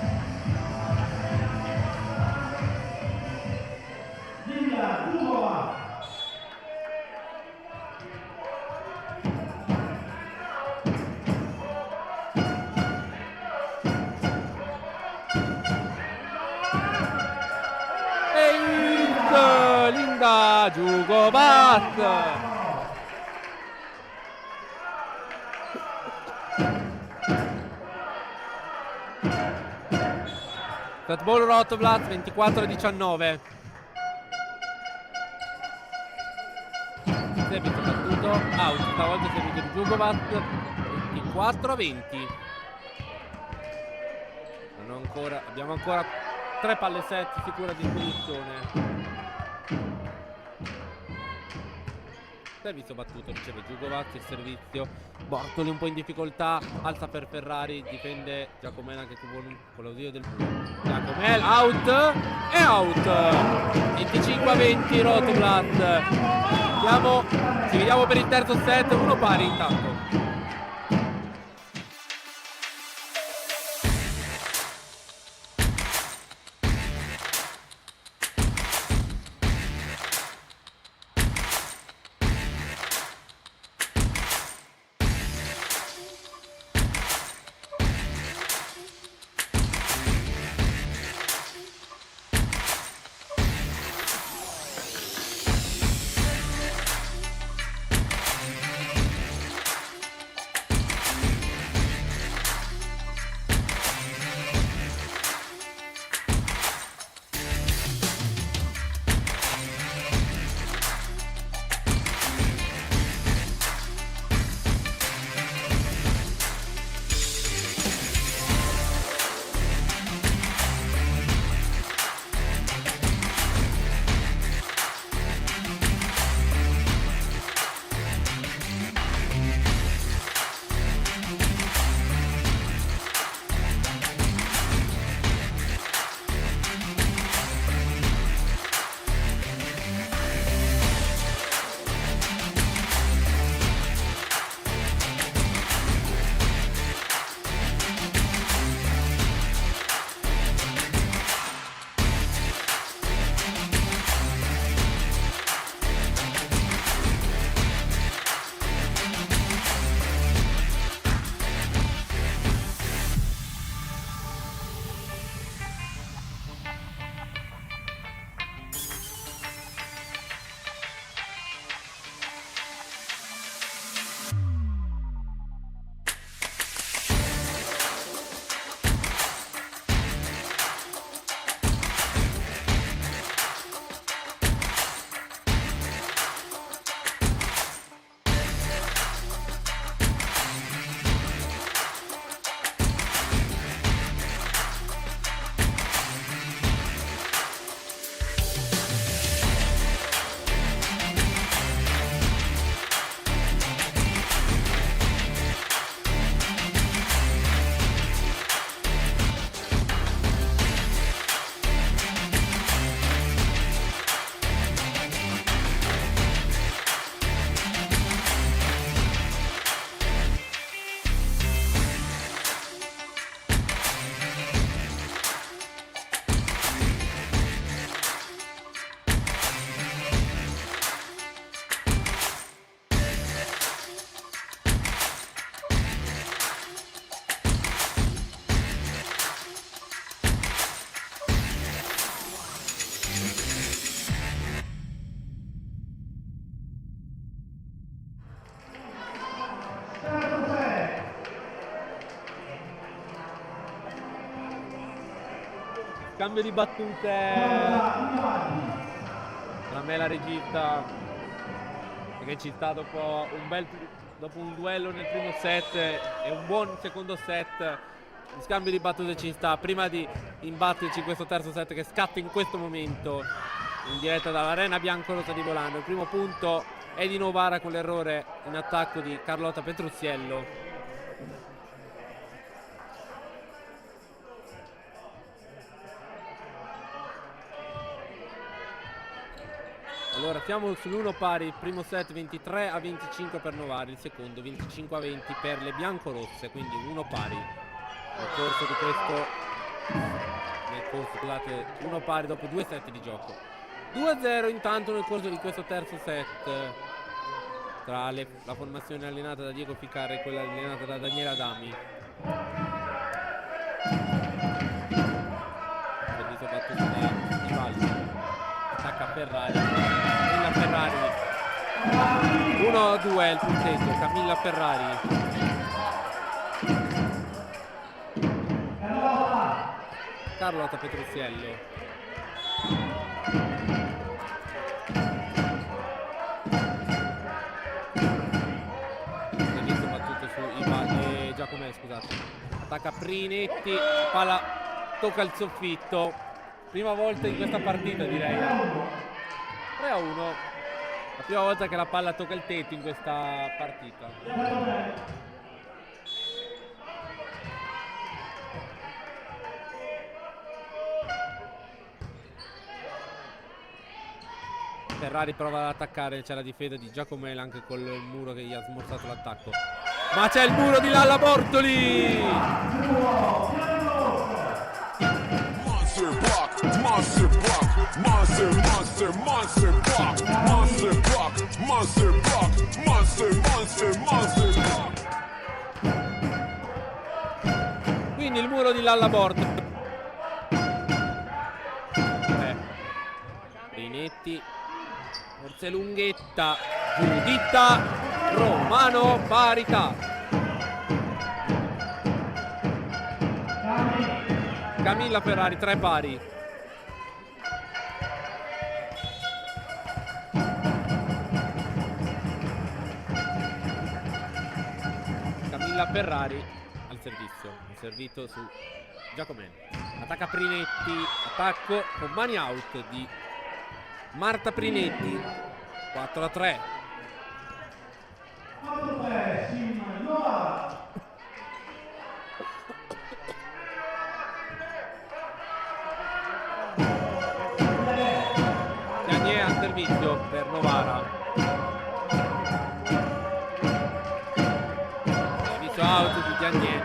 Linda Djugovac. Flatball Rotoblat 24-19. Servizio battuto, out, stavolta servizio di Djugovac 24-20. Abbiamo ancora 3 palle set sicure a disposizione. Servizio battuto, riceve Djugovac, il servizio. Bortoli un po' in difficoltà, alza per Ferrari, difende Giacomel anche con l'ausilio del blu. Giacomel, out e out. 25-20 Rotoblat. Ci vediamo per il terzo set, 1 pari intanto. Cambio di battute tra me e la regista, perché ci sta dopo un duello nel primo set e un buon secondo set. Il scambio di battute ci sta prima di imbatterci in questo terzo set che scatta in questo momento in diretta dall'Arena Biancorossa di Volano. Il primo punto è di Novara con l'errore in attacco di Carlotta Petruziello. Allora siamo sull'1 pari, il primo set 23-25 per Novara, il secondo 25-20 per le biancorosse, quindi 1 pari nel corso di questo, scusate, 1 pari dopo 2 set di gioco. 2-0 intanto nel corso di questo terzo set tra la formazione allenata da Diego Ficarra e quella allenata da Daniele Adami. Servizio battuto da Ivaldi, attacca Ferrari, Camilla Ferrari, 1-2 il punteggio, Camilla Ferrari. Carlotta Petruziello. Servizio battuto su Giacomè, scusate. Attacca Prinetti, palla tocca il soffitto. Prima volta in questa partita, direi. 3-1. La prima volta che la palla tocca il tetto in questa partita. Ferrari prova ad attaccare, c'è la difesa di Giacomel anche col muro che gli ha smorzato l'attacco. Ma c'è il muro di Lalla Bortoli! Monster block, monster block, monster, monster, monster block, monster block, monster block, monster, monster, monster block. Quindi il muro di Lalla Bortoli. Rinetti, forse lunghetta, Giuditta, Romano, parità. Camilla Ferrari, 3 pari. Camilla Ferrari al servizio, servito su Giacomè. Attacca Prinetti, attacco con mani out di Marta Prinetti. 4-3. Daniele al servizio per Novara. Servizio out di Daniele.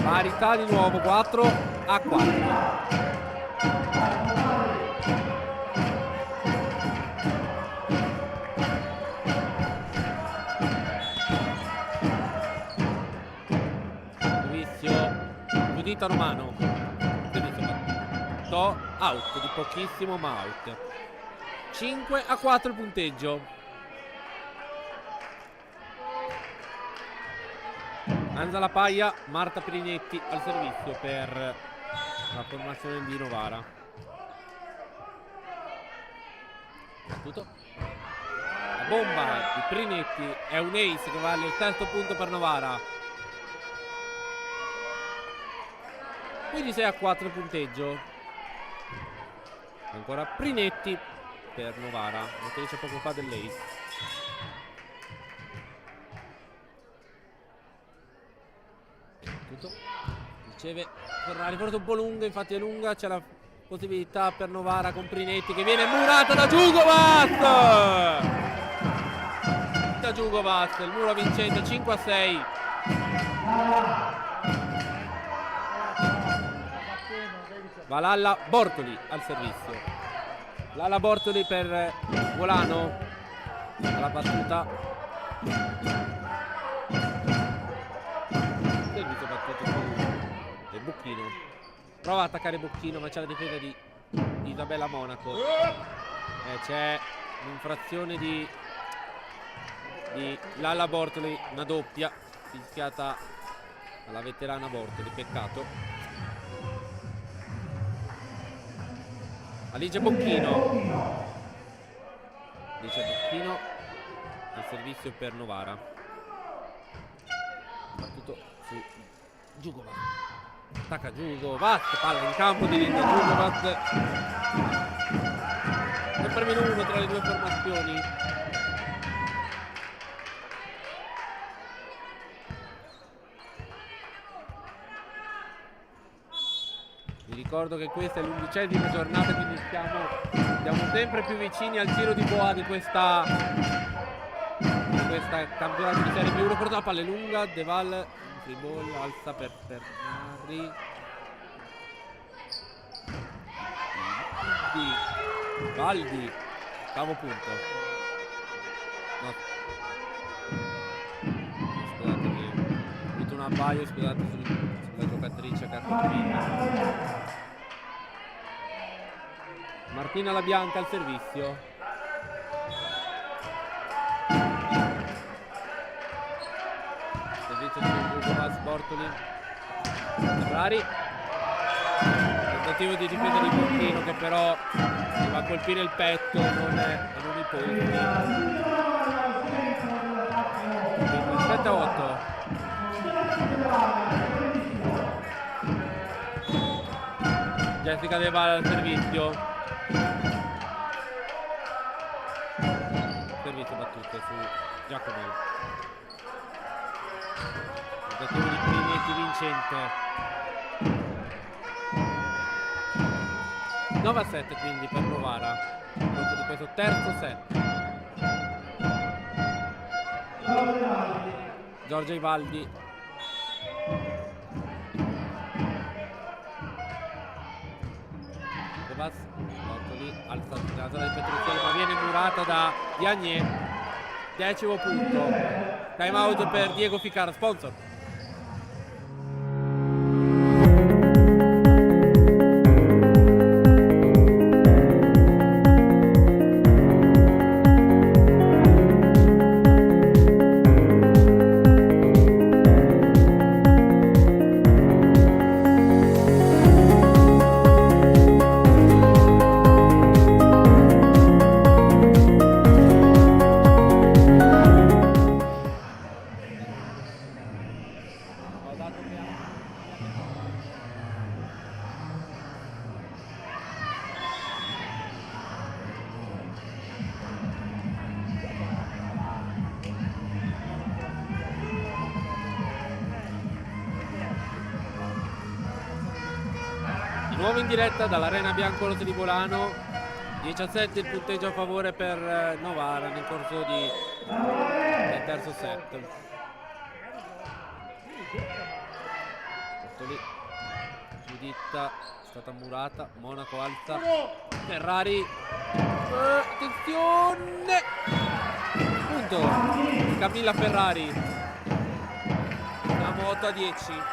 Parità di nuovo, 4-4. Giuditta Romano. Out di pochissimo, ma out. 5-4 il punteggio. Anza la Paia, Marta Prinetti al servizio per la formazione di Novara. Battuto. La bomba di Prinetti è un ace che vale il terzo punto per Novara. Quindi 6-4 il punteggio. Ancora Prinetti per Novara, l'autrice poco fa dell'ace. Tutto. Riceve Ferrari, forse un po' lunga, infatti è lunga, c'è la possibilità per Novara con Prinetti che viene murata da Giugovac. Da Giugovac, il muro vincente 5-6. Va Lalla Bortoli al servizio. Lalla Bortoli per Volano. La battuta. Servizio battuto del Bocchino. Prova ad attaccare Bocchino, ma c'è la difesa di Isabella Monaco. C'è un'infrazione di Lalla Bortoli, una doppia fischiata alla veterana Bortoli, peccato. Alice Bocchino. Alice Bocchino al servizio per Novara. Battuto su Djugovac. Attacca Djugovac, palla in campo di Linda Djugovac. Sempre meno uno tra le due formazioni. Vi ricordo che questa è l'11ª giornata, quindi siamo sempre più vicini al tiro di boa di questa campionato di Serie B1. Porta la palla è lunga, De Val, free ball, alza per Ferrari. Valdi, ottavo punto. No. Scusatemi, ho avuto un abbaglio, scusate sulla giocatrice Cartolina. Martina La Bianca al servizio. Servizio di Djugovac, Bortoli. Ferrari. Tentativo di difesa di Bocchino che però va a colpire il petto, non i polsi. 7-8. Jessica De Val al servizio. Servizio battuto su Giacomelli. Tentativo di Prinetti vincente. 9-7 quindi per Novara dopo di questo terzo set. Giorgia Ivaldi. Bortoli alza la zona di Petruccelli ma viene murata da Diagne. 10° punto. Time out per Diego Ficara, sponsor. Nuovo in diretta dall'Arena Biancorossa di Bolano. 17 il punteggio a favore per Novara nel corso del terzo set. Bortoli, Giuditta è stata murata, Monaco alza, Ferrari, attenzione, punto, Camilla Ferrari, siamo 8-10.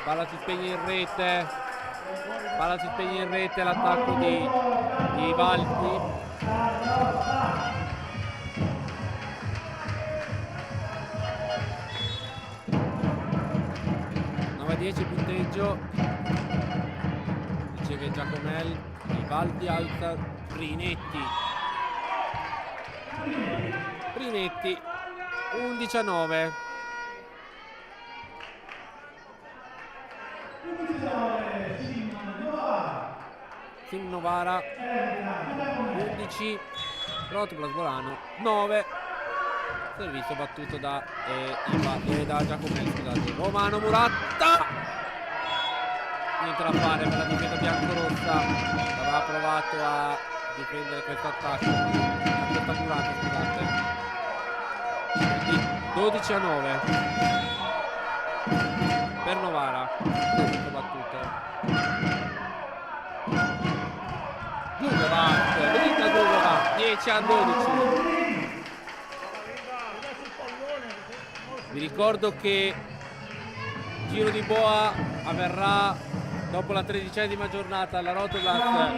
Palla si spegne in rete. Palla si spegne in rete, l'attacco di Valdi. A 10 punteggio. Riceve Giacomel. Valdi alza Prinetti. 11-9. Sim Novara 11, Rotoblas Bolano 9. Servizio battuto da Giacomelli, scusate. Romano Muratta. Niente da fare per la difesa biancorossa. Aveva provato a difendere questo attacco. Questa Muratta, scusate. Quindi 12-9 per Novara. Servizio battuto. Djugovac, 10-12. Vi ricordo che Giro di Boa avverrà dopo la 13ª giornata alla Rotoblast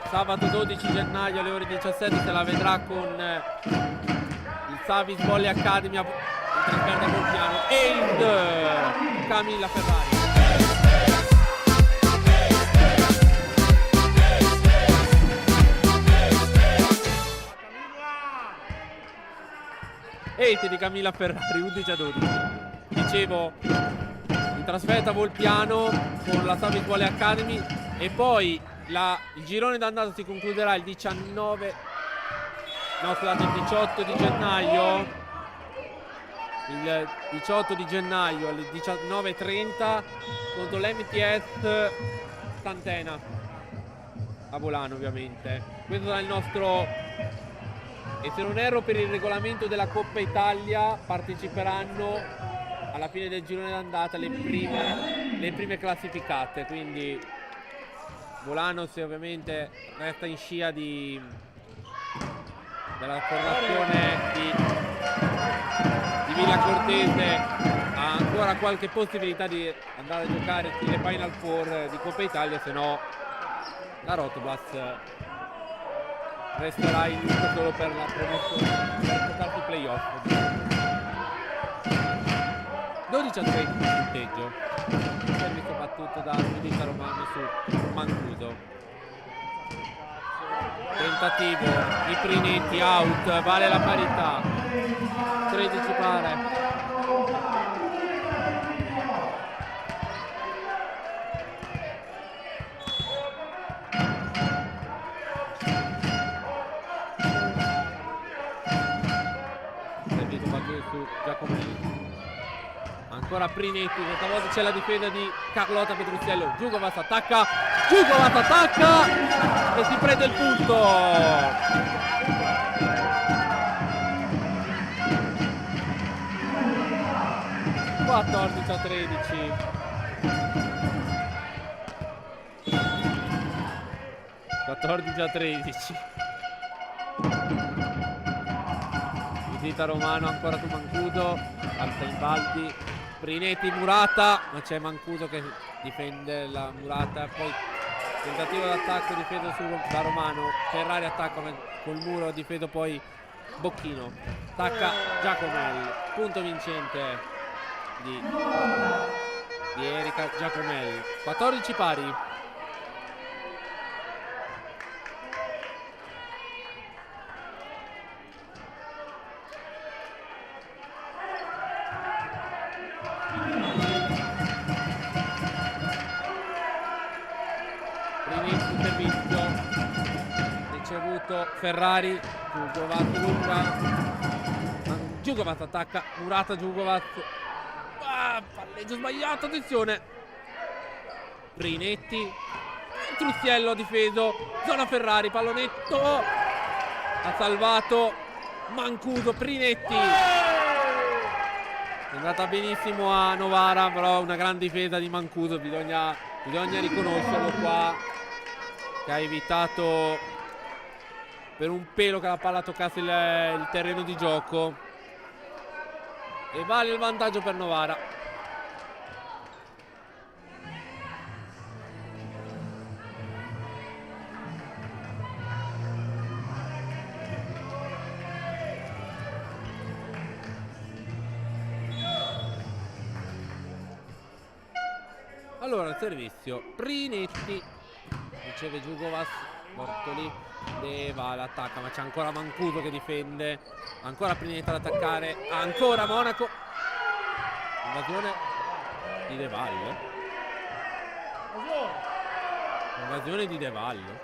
sabato 12 gennaio alle ore 17. Se la vedrà con il Savis Volley Academy in trasferta a Volpiano e il Camilla Ferrari. Di Camilla Ferrari 11-12. Dicevo, in trasferta a Volpiano con la Savis Volley Academy, e poi il girone d'andata si concluderà il 18 di gennaio, il 18 di gennaio alle 19:30 contro l'MTS Santena a Volano, ovviamente. Questo sarà il nostro. E se non erro, per il regolamento della Coppa Italia parteciperanno alla fine del girone d'andata le prime classificate, quindi Volano, se ovviamente resta in scia della formazione di Villa Cortese, ha ancora qualche possibilità di andare a giocare le Final Four di Coppa Italia, se no la Rotoblast resterà in lista solo per la promozione, per portarsi i playoff. 12-3 il punteggio. Servizio battuto da Giuditta Romano su Mancuso. Tentativo di Prinetti, out, vale la parità. 13 pare. Su Giacomelli, ancora Prinetti, questa volta c'è la difesa di Carlotta Petrucciello. Giugovac attacca e si prende il punto. 14-13. 14-13. Visita Romano ancora su Mancuso, alza in baldi, Prinetti, Murata, ma c'è Mancuso che difende la Murata, poi tentativo d'attacco difeso da Romano, Ferrari attacca col muro, difeso poi Bocchino, attacca Giacomelli, punto vincente di Erika Giacomelli. 14 pari. Ferrari, Giugovac attacca, Murata, Giugovac, palleggio sbagliato, attenzione, Prinetti, Truziello difeso, zona Ferrari, pallonetto, ha salvato Mancuso, Prinetti, è andata benissimo a Novara, però una gran difesa di Mancuso, bisogna riconoscerlo qua, che ha evitato per un pelo che la palla toccasse il terreno di gioco, e vale il vantaggio per Novara. Allora il servizio, Prinetti riceve Giugovac, Bortoli, Deva l'attacca, ma c'è ancora Mancuso che difende, ancora Prinetti ad attaccare, ancora Monaco, invasione di De Vallo, invasione di De Vallo,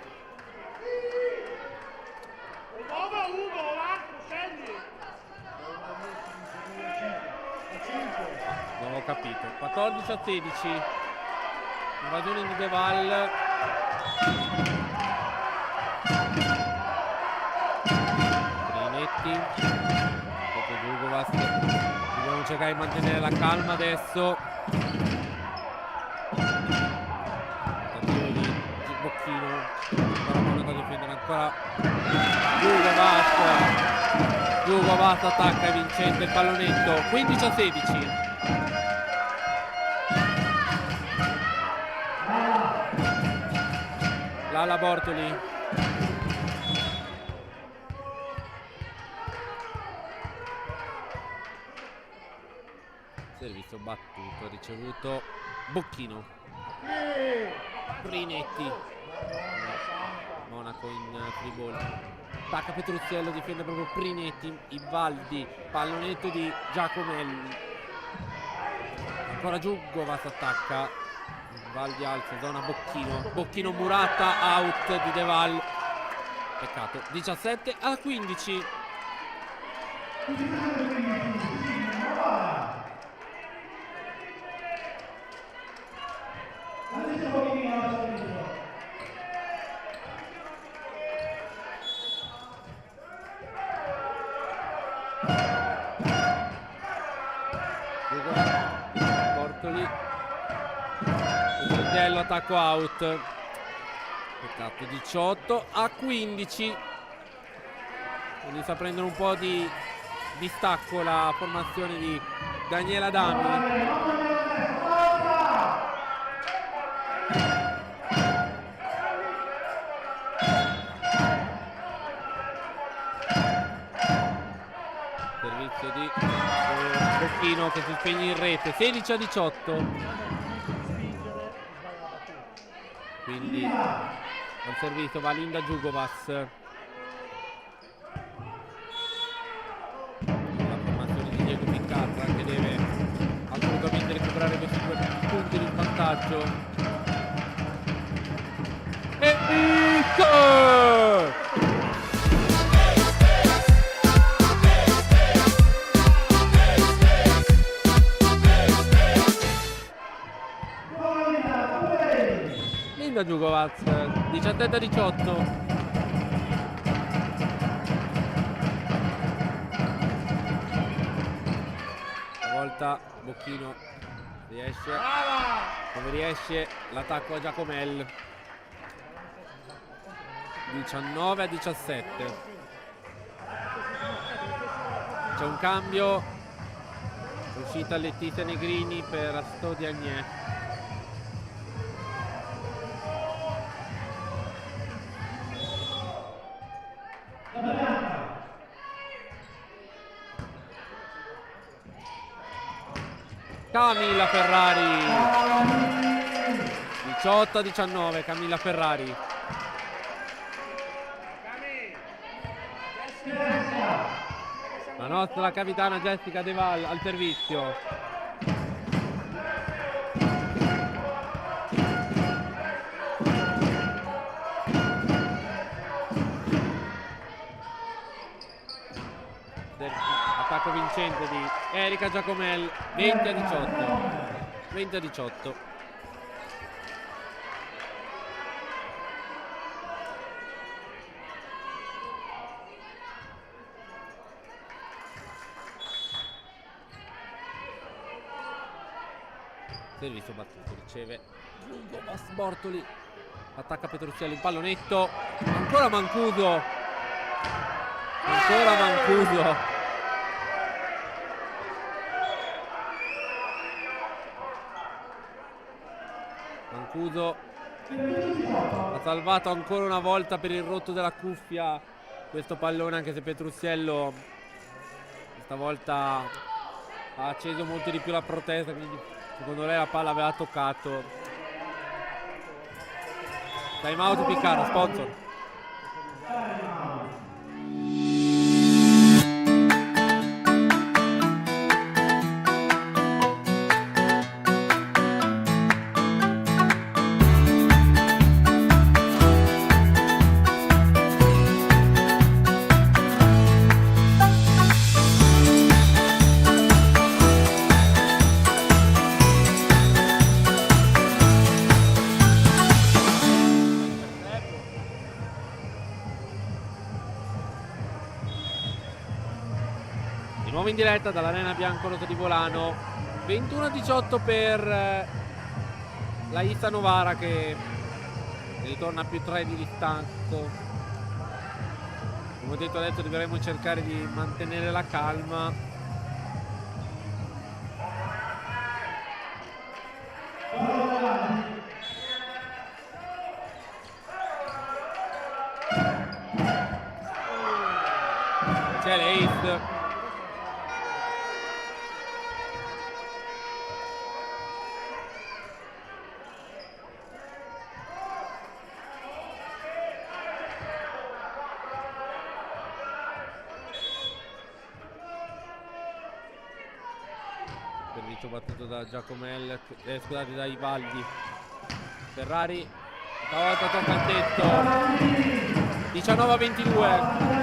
non ho capito. 14-16, invasione di De Vallo, dopo Giugovac, dobbiamo cercare di mantenere la calma adesso. Tentativo di Bocchino, ancora Monaco a difendere, ancora Giugovac, Djugovac attacca vincente il pallonetto. 15-16. Lala Bortoli. Servizio battuto, ricevuto Bocchino. Prinetti. Monaco in free ball. Attacca Petruzzello, difende proprio Prinetti. Ivaldi, pallonetto di Giacomelli. Ancora Djugovac attacca. Ivaldi alza, zona Bocchino. Bocchino Murata, out di Deval. Peccato. 17-15. Bortoli. Petruzzello, attacco out. Peccato. 18-15. Quindi sta prendendo un po' di distacco la formazione di Daniela Dami. Servizio di Bocchino che si spegne in rete. 16-18. Quindi al servizio va Linda Djugovac. La formazione di Diego Piccata che deve assolutamente recuperare questi 2 punti di vantaggio. E vince! Linda Djugovac. 17-18. Bocchino riesce, come riesce l'attacco a Giacomel. 19-17. C'è un cambio, uscita Letizia Negrini per Stodia Agnè. Camilla Ferrari. 18-19, Camilla Ferrari. La nostra capitana Jessica Deval al servizio. Attacco vincente di Erika Giacomel. 20-18. 20-18. Servizio battuto, riceve Djugovac, Bortoli, attacca Petruzzello, il pallonetto, ancora Mancuso, ancora Mancuso. Mancuso ha salvato ancora una volta per il rotto della cuffia questo pallone, anche se Petruzzello questa volta ha acceso molto di più la protesta, quindi secondo lei la palla aveva toccato. Time out Piccardo, sponsor. In diretta dall'Arena Biancorossa di Volano. 21-18 per la Issa Novara che ritorna a più 3 di distanza. Come ho detto adesso dovremmo cercare di mantenere la calma. C'è l'ace. Servizio battuto da Giacomel, scusate, da Ivaldi. Ferrari, stavolta tocca al tetto. 19-22.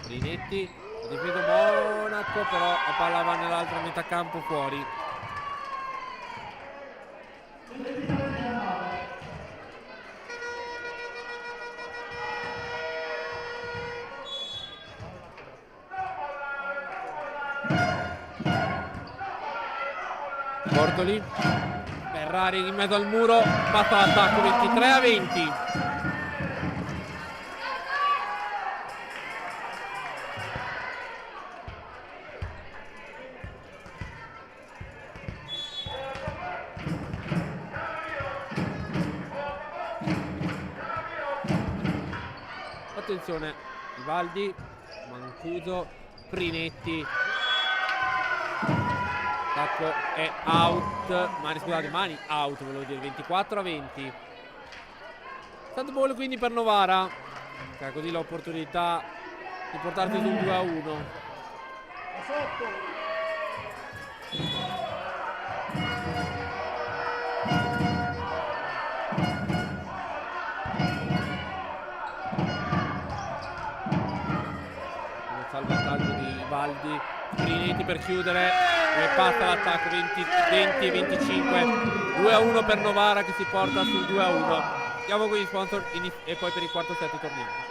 Rinetti, ha difeso Monaco, però la palla va nell'altra metà campo fuori. Bortoli, Ferrari in mezzo al muro, passa l'attacco 23-20. Attenzione, Ivaldi, Mancuso, Prinetti. Attacco è out, mani out, volevo dire, 24-20. Stand ball quindi per Novara, che ha così l'opportunità di portarsi sul 2-1. Salvataggio di Ivaldi, Prinetti per chiudere e passa l'attacco 20-25, 2-1 per Novara che si porta sul 2-1. Andiamo con gli sponsor e poi per il quarto set torniamo.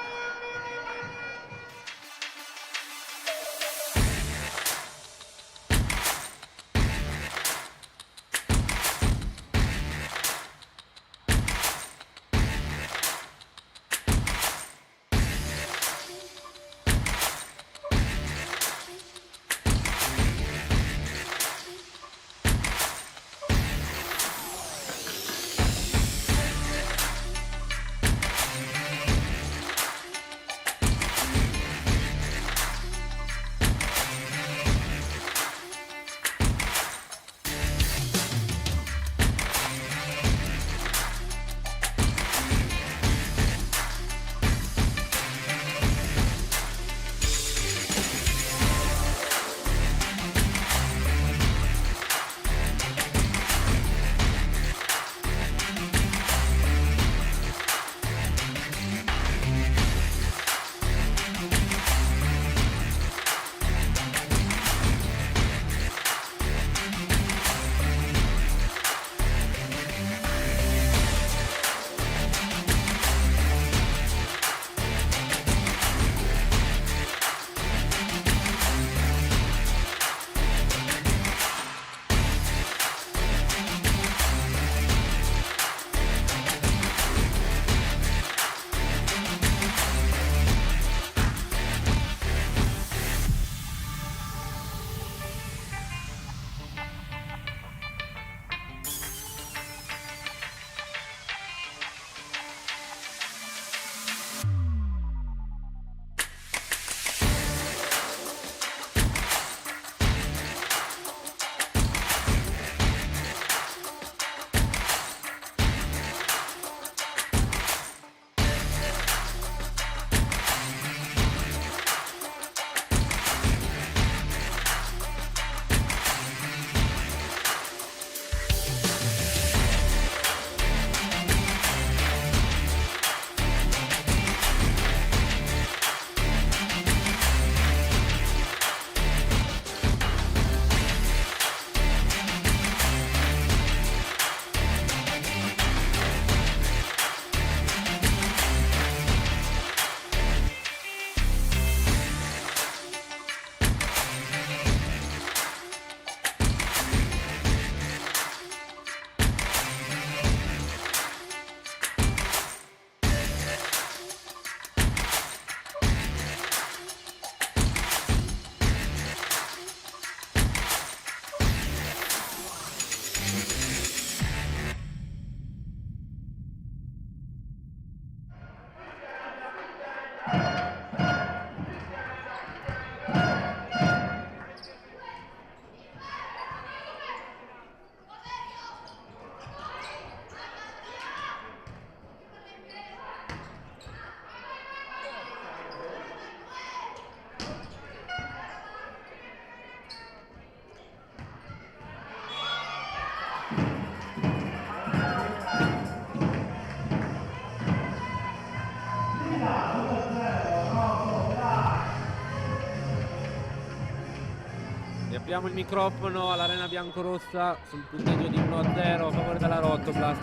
Riapriamo il microfono all'Arena Biancorossa sul punteggio di 1-0 a favore della Rotoblast.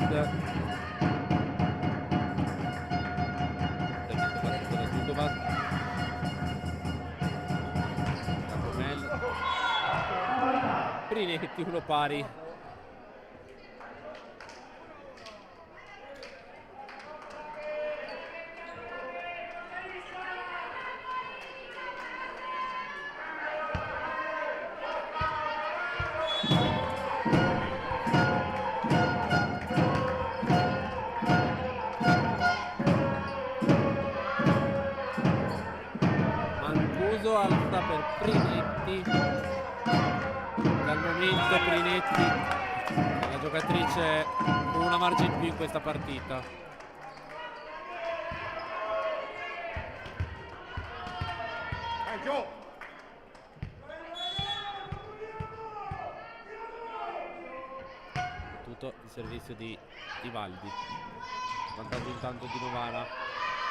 Servizio battuto da Giugovac. Giacomel. Prinetti, uno pari. Mancuso alza per Prinetti. Dal momento Prinetti è la giocatrice con una marcia in più in questa partita. Vai Gio! Tutto il servizio di Valdi. Vantaggio intanto di Novara.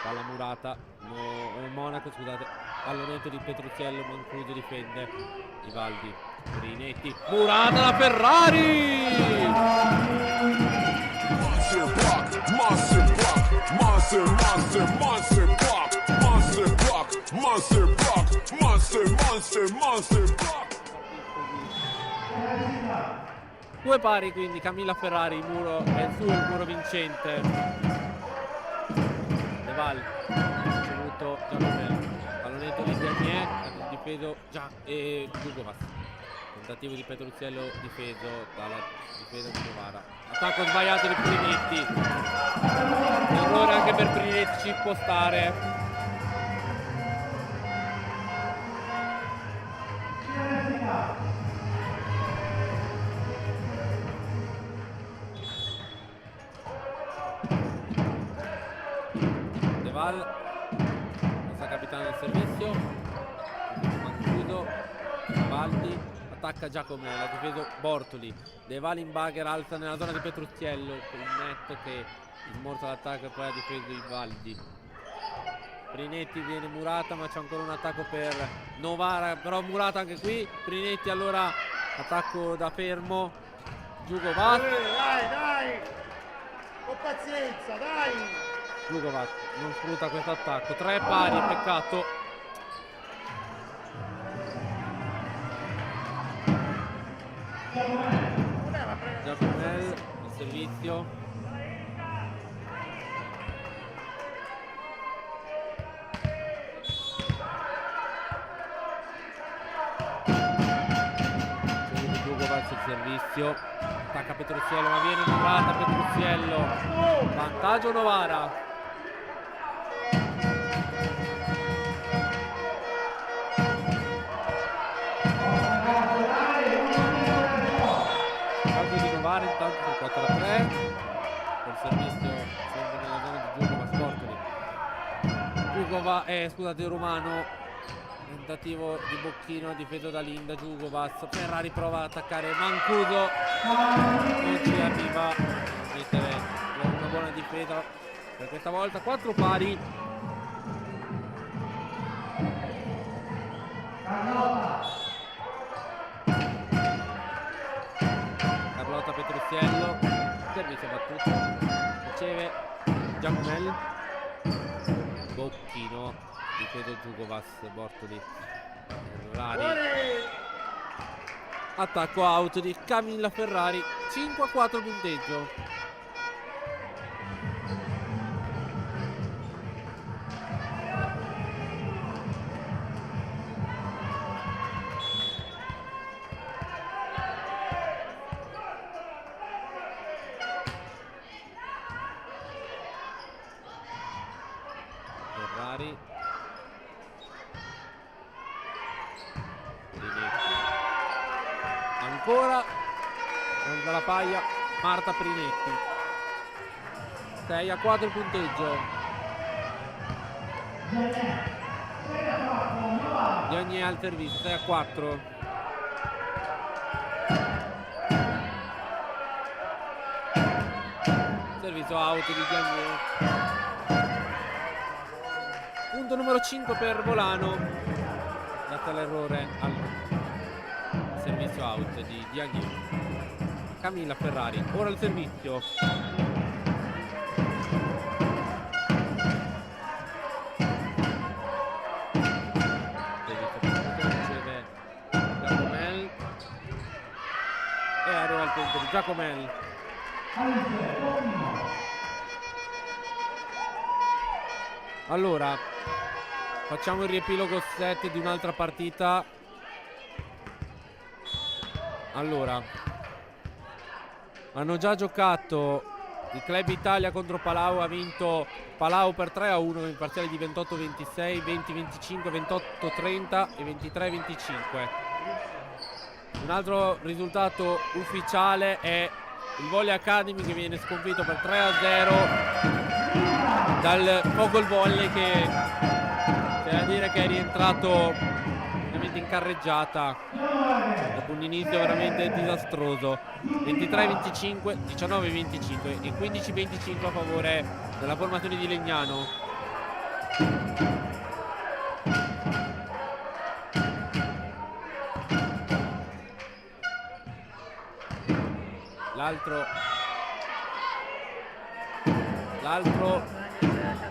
Palla murata. Monaco, scusate. Pallonetto di Petrucciello. Mancuso difende. Ivaldi. Prinetti. Murata da Ferrari! Monster block, monster block, monster, monster, monster block, monster block, monster block, monster, monster, monster block. Due pari quindi, Camilla Ferrari, il muro è su il muro vincente. De Val, ricevuto Giacomel, pallonetto di Dernier, difeso già e Giugovac. Tentativo di Petrucciello difeso dalla difesa di Novara. Attacco sbagliato di Prinetti. Errore anche per Prinetti, ci può stare. De Val, nostra capitana del servizio. Mancuso, Valdi, attacca Giacomel, ha difeso Bortoli. De Val in bagger, alza nella zona di Petrucciello, con il netto che smorza l'attacco e poi ha difeso Ivaldi. Prinetti viene murata, ma c'è ancora un attacco per Novara, però murata anche qui. Prinetti allora, attacco da fermo. Giugovac. Dai! Con pazienza, dai! Giugovac non sfrutta questo attacco. 3 pari, peccato. Giacomel, il servizio. Giugovac il servizio. Attacca Petrucciello, ma viene murata Petrucciello. Vantaggio Novara. Intanto sul 4-3 col servizio sempre nella zona di Giugovac. Sportoli. Scusate, Romano, tentativo di bocchino difeso da Linda. Giugovac, Ferrari prova ad attaccare, Mancuso non ci arriva a mettere una buona difesa per questa volta. 4 pari. Carlotta Petrucciello, servizio battuto, riceve Giacomel, bocchino, difeso Giugovac, Bortoli, Ferrari, attacco out di Camilla Ferrari, 5-4 punteggio. Ferrari, ancora dalla paglia Marta Prinetti. 6-4 il punteggio. Diogni al servizio. 6-4. Servizio out di Diogni. Punto numero 5 per Volano, grazie all'errore al servizio out di Diaghi. Camilla Ferrari. Ora il servizio. Riceve Giacomel. E arriva il punto di Giacomel. Allora, facciamo il riepilogo set di un'altra partita. Allora, hanno già giocato il Club Italia contro Palau, ha vinto Palau per 3-1 in parziali di 28-26, 20-25, 28-30 e 23-25. Un altro risultato ufficiale è il Volley Academy che viene sconfitto per 3-0 dal Fogol Volley, che c'è da dire che è rientrato veramente in carreggiata dopo un inizio veramente disastroso. 23-25, 19-25 e 15-25 a favore della formazione di Legnano.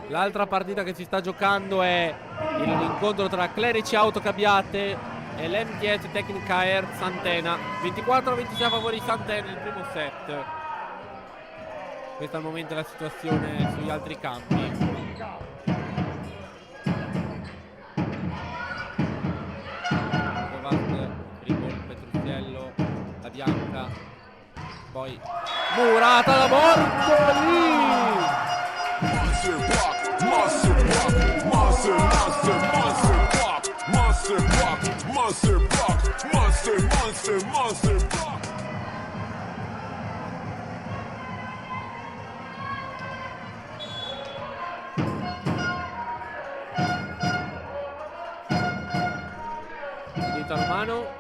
L'altra partita che si sta giocando è l'incontro tra Clerici Autocabbiate e l'MTS Tecnica Air Santena. 24-26 a favore di Santena nel primo set. Questa al momento è la situazione sugli altri campi. Frigol, Petrucciello, La Bianca, poi Murata la Bortoli! Monster block, monster block, monster, monster, monster block, monster block, monster block, monster, monster, monster block. Dita Romano.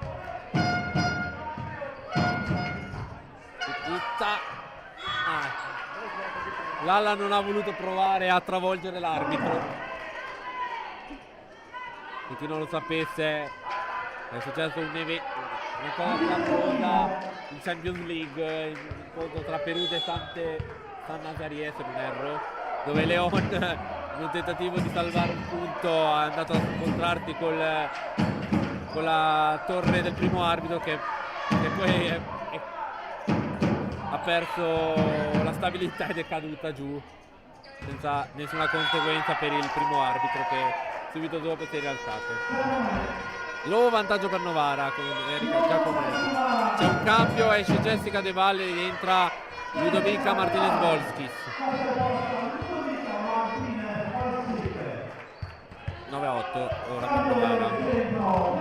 Lalla non ha voluto provare a travolgere l'arbitro. Per chi non lo sapesse, è successo una cosa clamorosa in Champions League, incontro tra Perugia e San Nazarie, se non erro, dove Leon, in un tentativo di salvare un punto, è andato a scontrarsi con la torre del primo arbitro che poi ha perso la stabilità ed è caduta giù senza nessuna conseguenza per il primo arbitro, che subito dopo si è rialzato. Nuovo vantaggio per Novara con Erika Giacomelli. C'è un cambio, esce Jessica De Valle, rientra Ludovica Martinez-Volskis. 9-8 ora per Novara.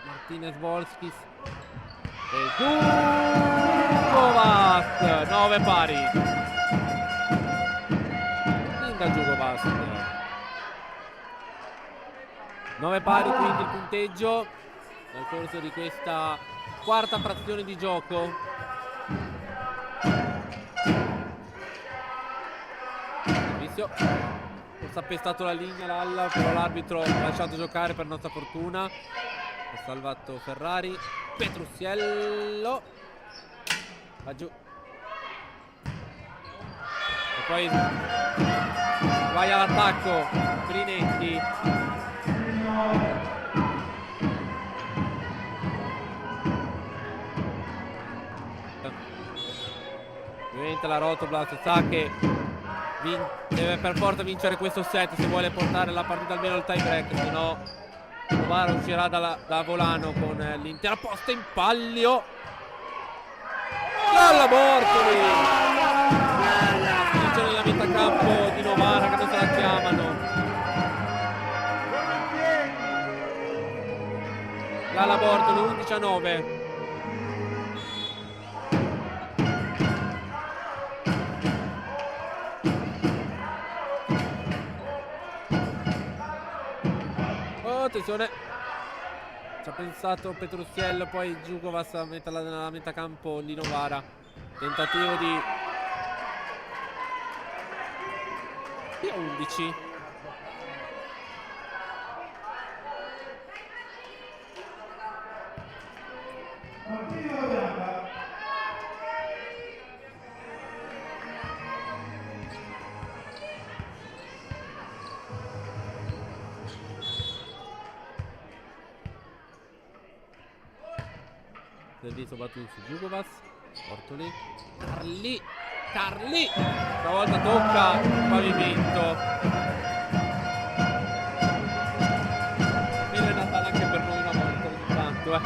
Martinez-Volskis e Jugovas, 9 pari. Linda Jugovas. 9 pari quindi il punteggio nel corso di questa quarta frazione di gioco. Servizio. Forse ha pestato la linea Lalla, però l'arbitro ha lasciato giocare per nostra fortuna. Ha salvato Ferrari. Petrucciello va giù e poi vai all'attacco Brinetti. Ovviamente la Rotoblast sa che deve per forza vincere questo set se vuole portare la partita almeno al tie break, se no Novara uscirà da Volano con l'intera posta in palio. Dalla Bortoli! Attenzione nella metà campo di Novara che non se la chiamano. Dalla Bortoli 11-9. Attenzione, ci ha pensato Petrucciello, poi Jugovas a metterla nella metà campo di Novara. Tentativo di a 11. Servizio battuto su Djugovac. Bortoli. Carli. Stavolta tocca il pavimento. Bene Natale anche per noi una volta ogni tanto,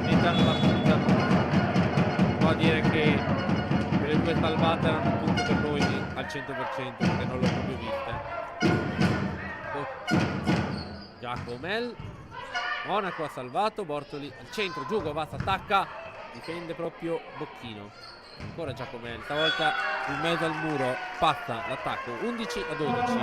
Iniziano la partita. Può dire che quelle due salvate erano tutte per noi al 100% perché non l'ho proprio viste. Giacomel. Monaco ha salvato, Bortoli al centro, Djugovac attacca, difende proprio Bocchino. Ancora Giacomel, stavolta in mezzo al muro, passa l'attacco, 11 a 12.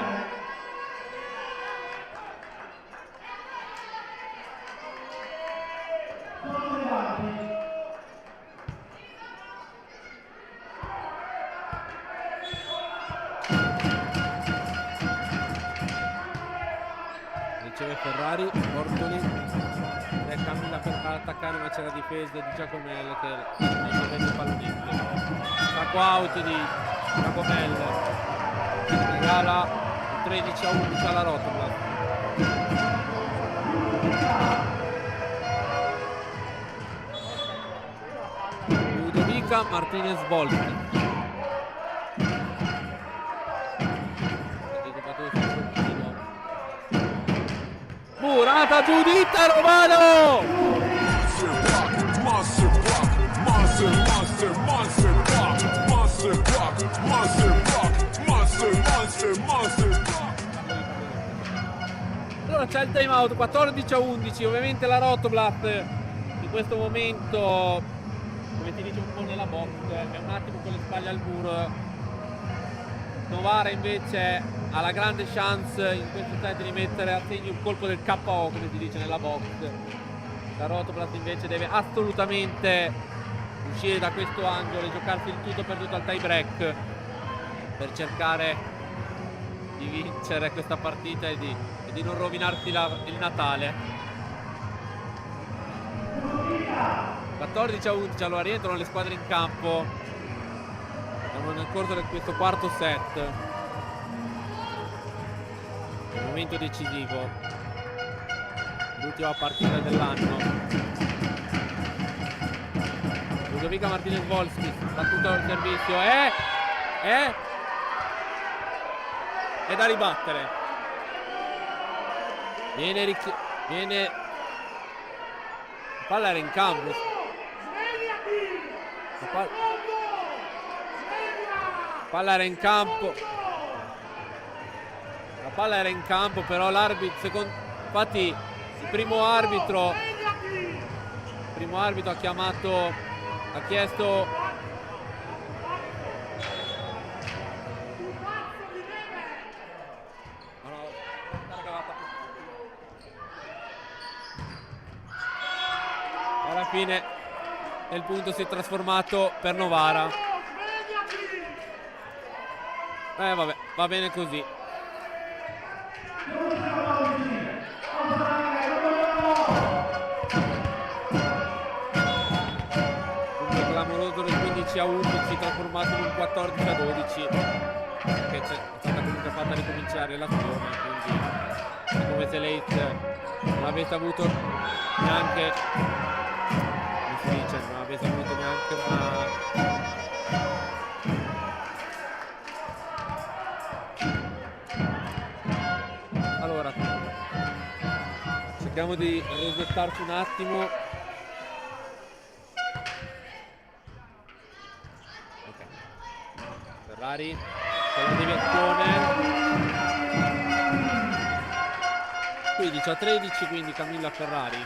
Riceve Ferrari, Bortoli. Camilla per attaccare ma c'è la difesa di Giacomel che non vede il pallonetto. Sacco out di Giacomel, regala 13 a 11 alla Rotoblast. Ludovica Martinez Volpi. Murata Giuditta Romano! Allora c'è il time out, 14 a 11, ovviamente la Rotoblast in questo momento, come ti dice un po' nella box, è un attimo con le spalle al muro. Novara invece ha la grande chance in questo set di mettere a segno un colpo del KO, come si dice nella box. La Rotoblast invece deve assolutamente uscire da questo angolo e giocarsi il tutto per tutto al tie break per cercare di vincere questa partita e di non rovinarsi il Natale. 14 a 11, allora rientrano le squadre in campo. Siamo nel corso di questo quarto set, il momento decisivo, l'ultima partita dell'anno. Ludovica Martinez Volski, battuto il servizio, è da ribattere. Viene la palla era in campo. La palla era in campo. La palla era in campo, però l'arbitro, infatti il primo arbitro ha chiesto alla fine il punto si è trasformato per Novara. Vabbè, va bene così. Un clamoroso del 15 a 11 trasformato in un 14 a 12. Che è stata comunque fatta ricominciare l'azione, quindi è come se Leite non avesse avuto neanche, come si dice, non avesse avuto neanche una cerchiamo di resettarci un attimo. Ok. Ferrari con la deviazione 15 a 13, quindi Camilla Ferrari.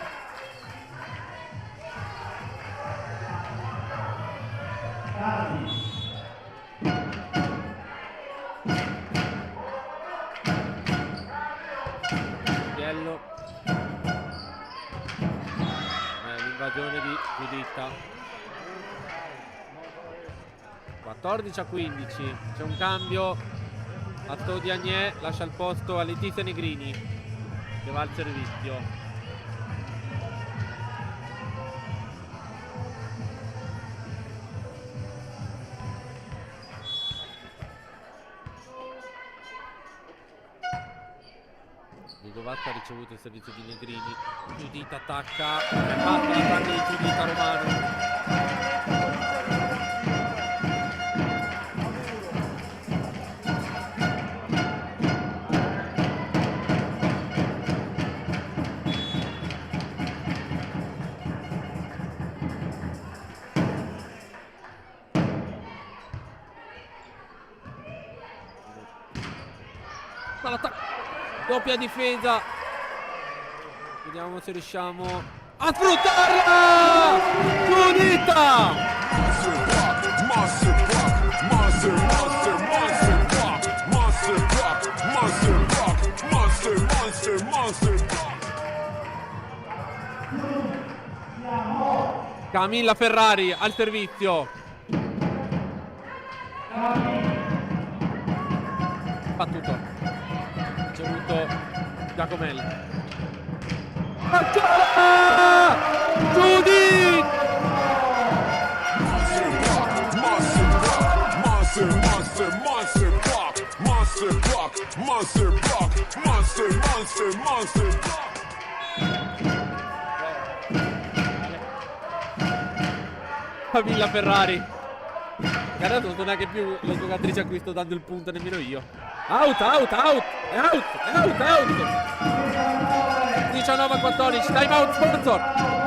L'invasione di Giuditta. 14-15. C'è un cambio. Astodiagne lascia il posto a Letizia Negrini, che va al servizio. Dudovazza ha ricevuto il servizio di Negrini. Giudita attacca. È fatta l'attacco di Giudita Romano. Doppia difesa. Vediamo se riusciamo a sfruttarla. Giudita. Monster Rock, Monster Rock, Monster Rock, Monster Rock, Monster Rock, Monster Rock, Monster, Monster Rock. Camilla Ferrari al servizio. Battuto. Ricevuto Giacomelli. Giudit! Monster Rock, Monster Rock, Monster, Monster, Monster Rock, Monster Rock, Monster Rock, Monster, Monster, Monster Rock. Camilla Ferrari. Guarda, non sono neanche più la giocatrice a cui sto dando il punto nemmeno io. Out, out, out, è out, è out, è out. 19-14, time out sponsor.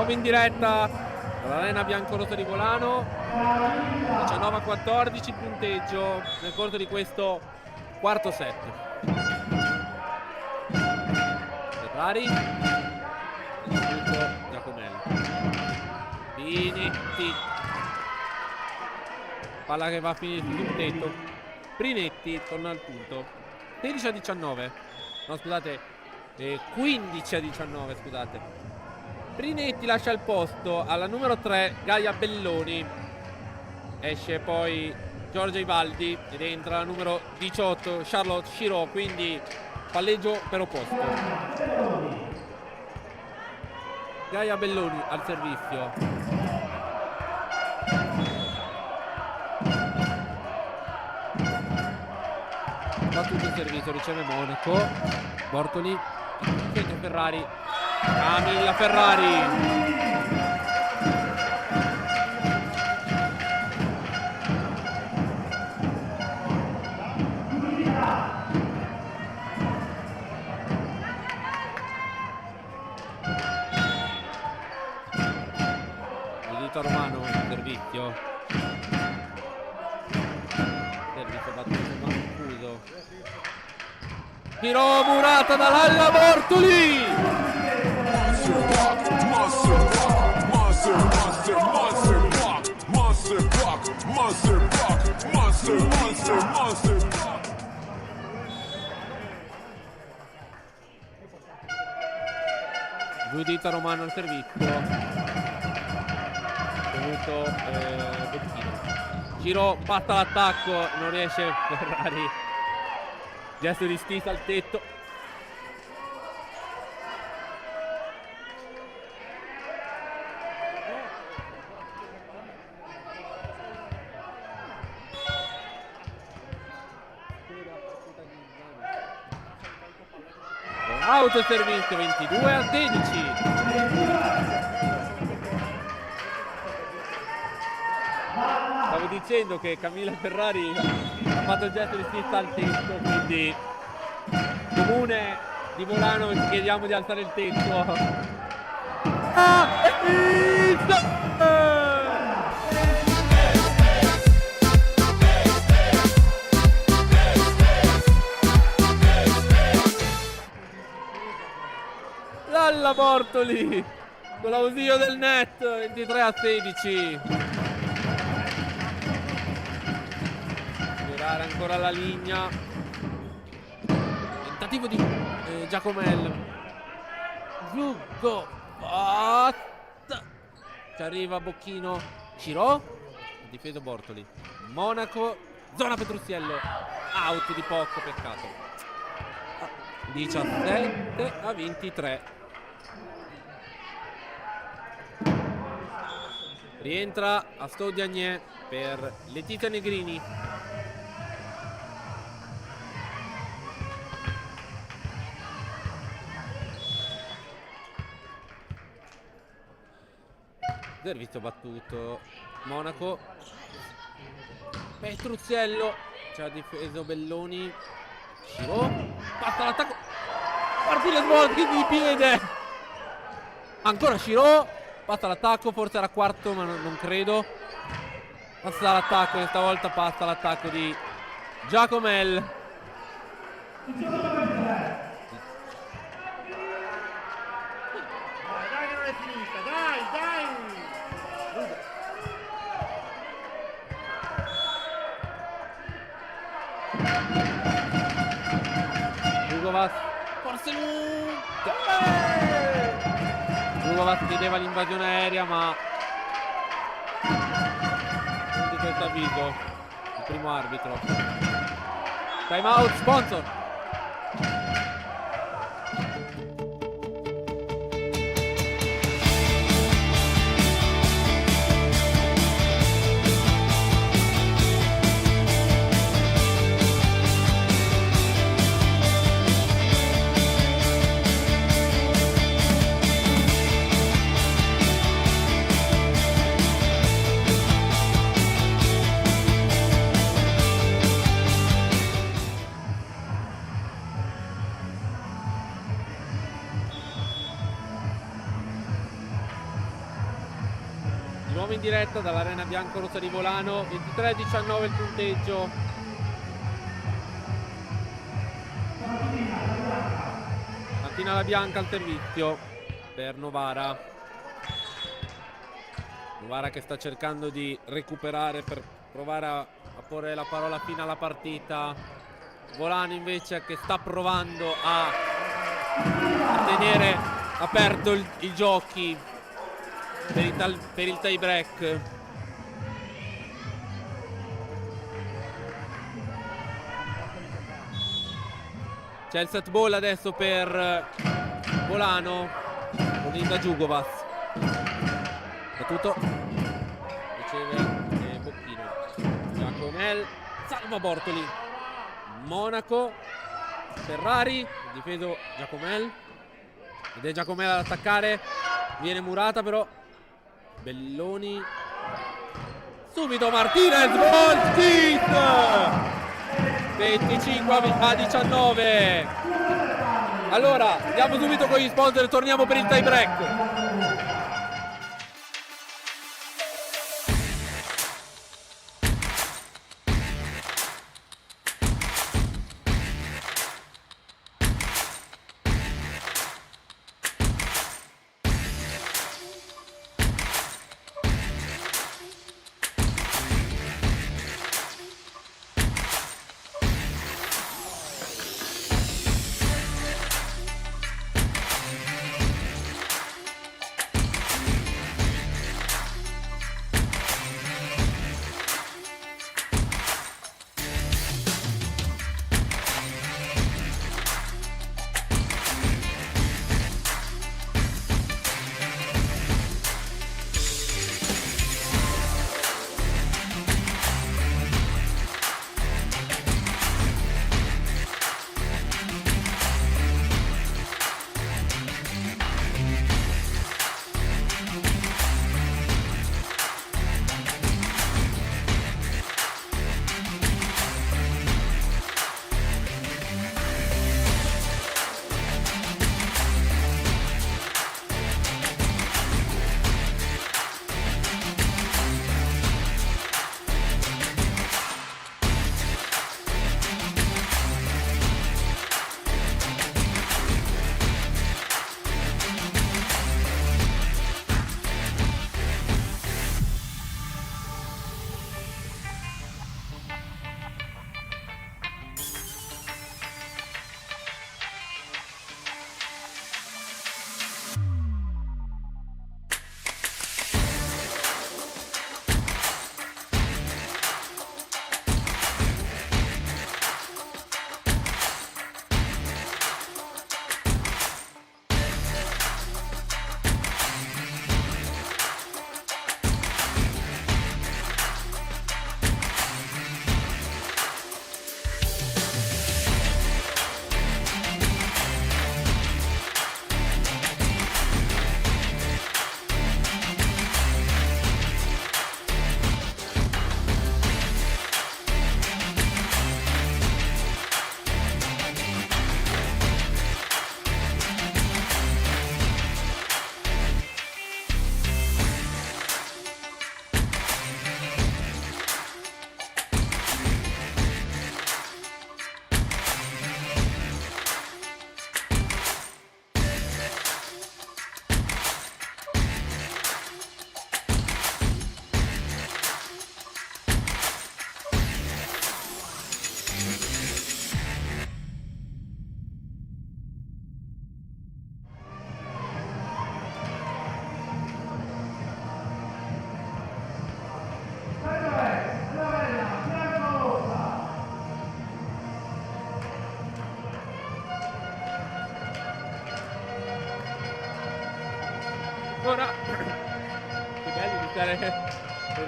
In diretta dall'Arena Biancorossa di Volano. 19-14 il punteggio nel corso di questo quarto set. Ferrari, Giacomelli, Prinetti, palla che va a finire sul tetto. Prinetti torna al punto. 16-19, no scusate, 15-19 scusate. Prinetti lascia il posto alla numero 3 Gaia Belloni. Esce poi Giorgia Ivaldi ed entra la numero 18 Charlotte Shiro, quindi palleggio per opposto. Gaia Belloni al servizio. Va tutto il servizio, riceve Monaco. Bortoli, Sergio Ferrari. Camilla Ferrari. Giudita Romano, servizio. Servizio battuto ma confuso. Tiro murata da Lalla Bortoli. Monster Rock, Monster, Monster, Monster Rock, Monster Rock, Monster Rock, Monster, Monster, Monster Rock. Giudita Romano al servizio. Tenuto Bettino. Giro, batta l'attacco, non riesce Ferrari. Gesto di stisa al tetto. Out il servizio, 22-16. Stavo dicendo che Camilla Ferrari fatto il gesto di stizza al tetto, quindi Comune di Volano ci chiediamo di alzare il tetto. Lalla Bortoli con l'ausilio del net, 23-16. Girare ancora la linea. Tentativo di Giacomel. Giugo. Ci arriva Bocchino. Ciro. Difeso Bortoli. Monaco. Zona Petruziello. Out di poco, peccato. 17-23. Rientra a Stodiagne per Letizia Negrini. Servizio battuto. Monaco. Petruziello. Ci ha difeso Belloni. Ciro. Passa l'attacco. Martinez Volki di piede. Ancora Ciro. Passa l'attacco, forse era quarto, ma non credo. Passa l'attacco, questa volta passa l'attacco di Giacomel. Dai, che non è finita, dai! Jugovac, forse Jugovac chiedeva l'invasione aerea, ma non di questo avviso il primo arbitro. Time out, sponsor. In diretta dall'Arena Biancorossa di Volano, 23-19 il punteggio. Martina La Bianca al servizio per Novara. Novara che sta cercando di recuperare per provare a porre la parola fine alla partita. Volano invece che sta provando a tenere aperto i giochi per il tie break. C'è il set ball adesso per Volano con Linda Jugovac. Battuto, riceve Bocchino. Giacomel, salva Bortoli. Monaco, Ferrari, difeso Giacomel. Ed è Giacomel ad attaccare. Viene murata però. Belloni. Subito Martinez, Volki! 25-19. Allora, andiamo subito con gli sponsor e torniamo per il tie break.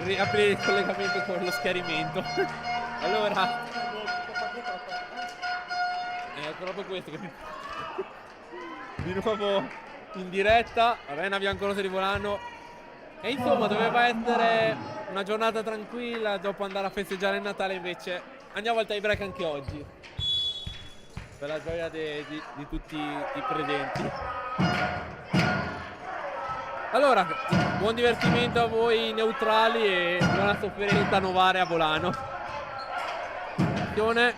riaprire il collegamento con lo schiarimento. Allora, è proprio questo che di nuovo in diretta, Arena Biancorossa di Volano. E insomma doveva essere una giornata tranquilla dopo andare a festeggiare il Natale, invece andiamo al tie break anche oggi per la gioia di tutti i presenti. Allora, buon divertimento a voi neutrali e buona sofferenza a Novare a Volano. Attenzione.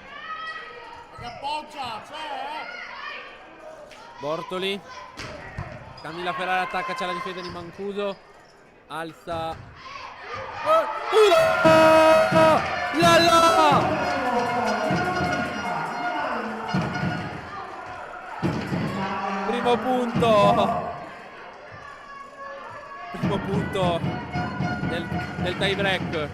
Bortoli. Camilla Ferrari attacca, c'è la difesa di Mancuso. Alza. Primo punto del tie break.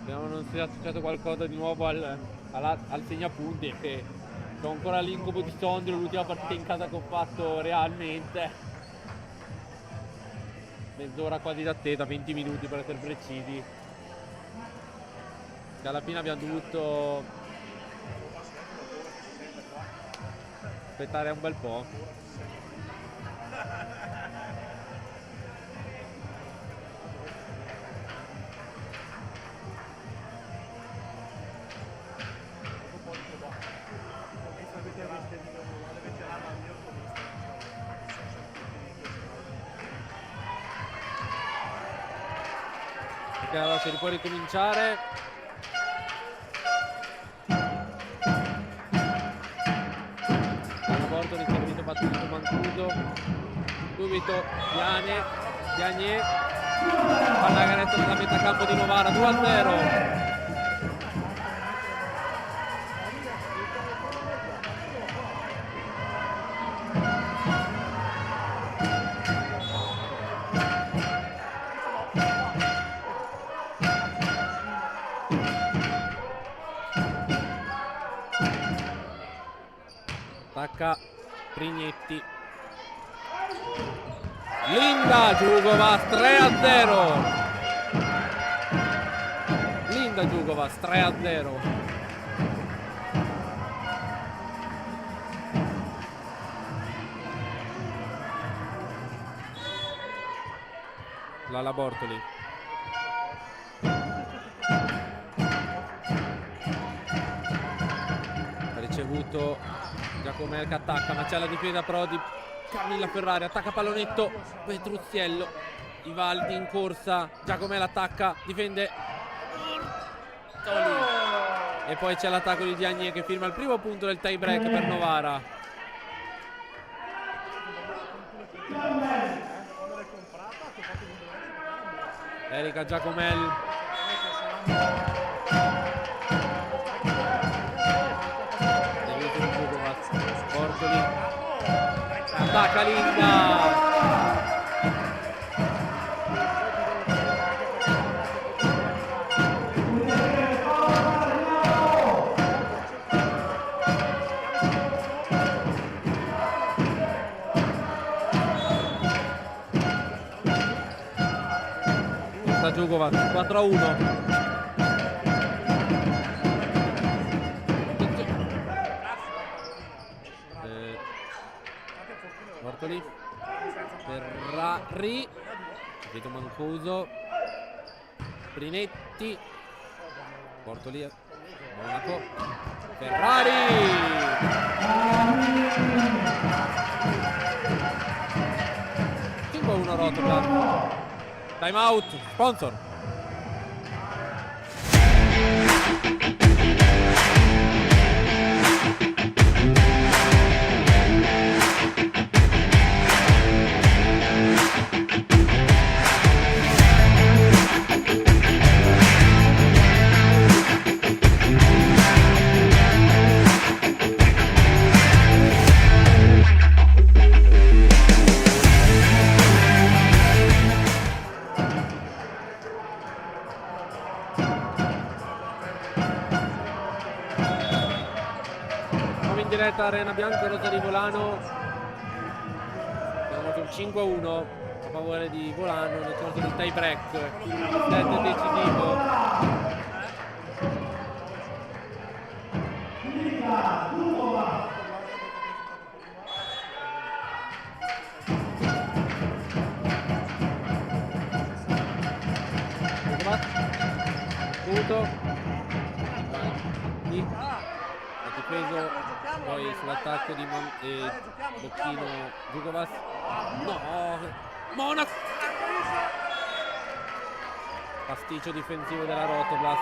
Speriamo non sia successo qualcosa di nuovo al segnapunti, e ho ancora l'incubo di Sondrio, l'ultima partita in casa che ho fatto realmente. Mezz'ora quasi d'attesa, 20 minuti per essere precisi. Che alla fine abbiamo dovuto aspettare un bel po'. Allora si può ricominciare. Una volta l'intervento battuto su Mancuso. Subito Diagne palla canestro nella metà campo di Novara, 2-0. Attacca Prignetti. Linda Djugovac 3-0. Linda Djugovac 3-0. Lala Bortoli. Ha ricevuto Giacomel che attacca, ma c'è la difesa però di Camilla Ferrari, attacca pallonetto, Petruzziello, Ivaldi in corsa, Giacomel attacca, difende e poi c'è l'attacco di Diagne che firma il primo punto del tie break per Novara. Erika Giacomel. Bortoli attacca Linda. Sta Djugovac 4-1. Bortoli, Ferrari, vedo Mancuso, Prinetti, Bortoli, Monaco, Ferrari! 5-1 Rotterdam. Time out, sponsor. Arena bianco-rosa di Volano. Siamo sul 5-1 a favore di Volano nel corso del tie break. Set decisivo. Ha difeso poi sull'attacco di Bocchino Djugovac. No, Monaco. Pasticcio difensivo della Rotoblas.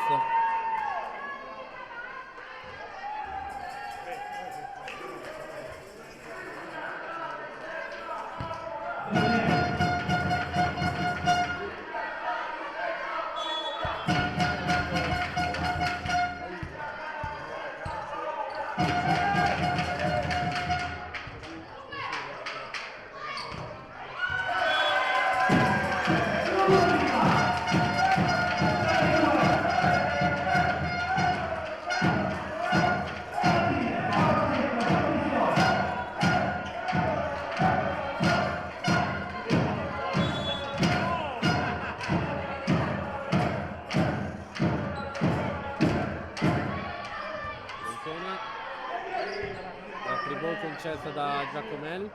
Concessa da Giacomel.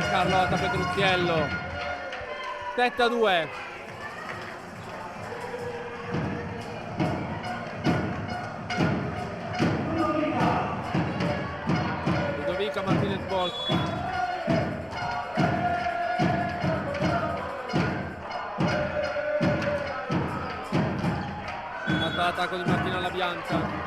Carlotta Petruzziello. 7-2. Ludovica Martinez Boschi. L'attacco di Martina Labianca.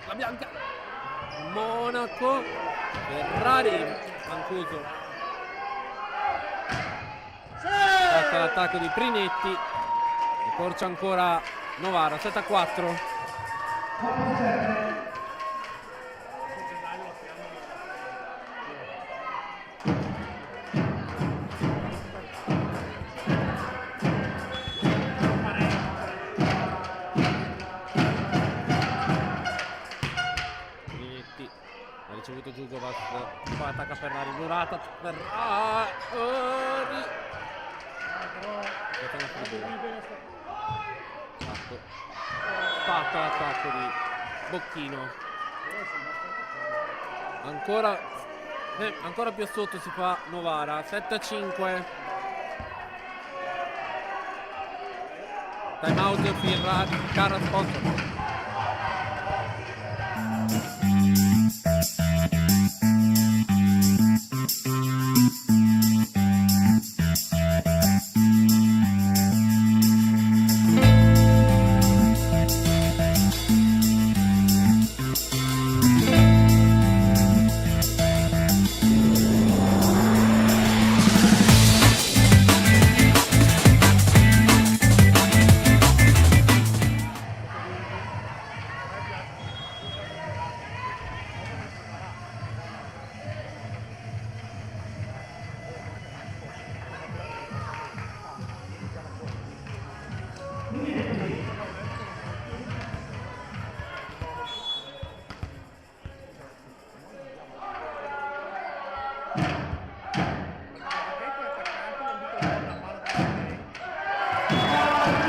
La bianca Monaco Ferrari Mancuso. Passa l'attacco di Prinetti e porcia ancora Novara. 7-4. Djugovac, poi attacca Ferrari, Murata, Ferrari. Fatto l'attacco di Bocchino. Ancora più sotto si fa Novara. 7-5. Time out Ferrari, Carra sponsor.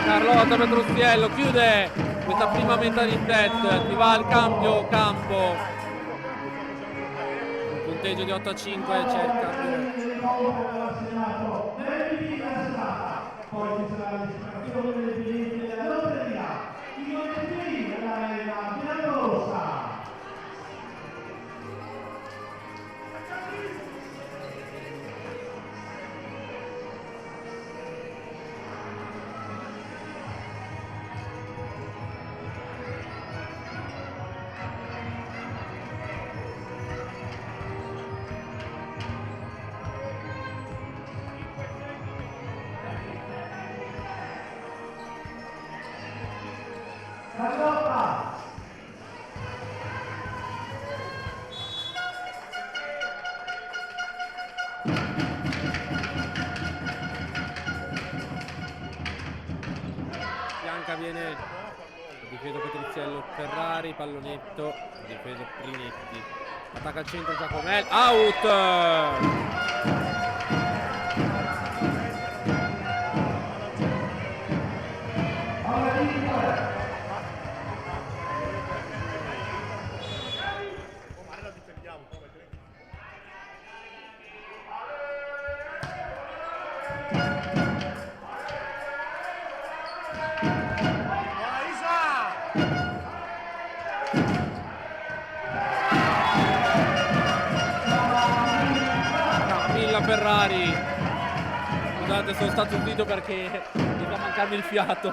Carlotta Petruzziello chiude questa prima metà di set, si va al cambio campo, un punteggio di 8-5, cerca. Poi ci sarà l'iscrizione dei biglietti della lotteria, i monetini dell'Arena Bianco-Rossa. Bianca viene difeso Petriziello, Ferrari, pallonetto, difeso Prinetti, attacca al centro Giacomelli, out! Ferrari, scusate, sono stato udito perché mi fa mancarmi il fiato.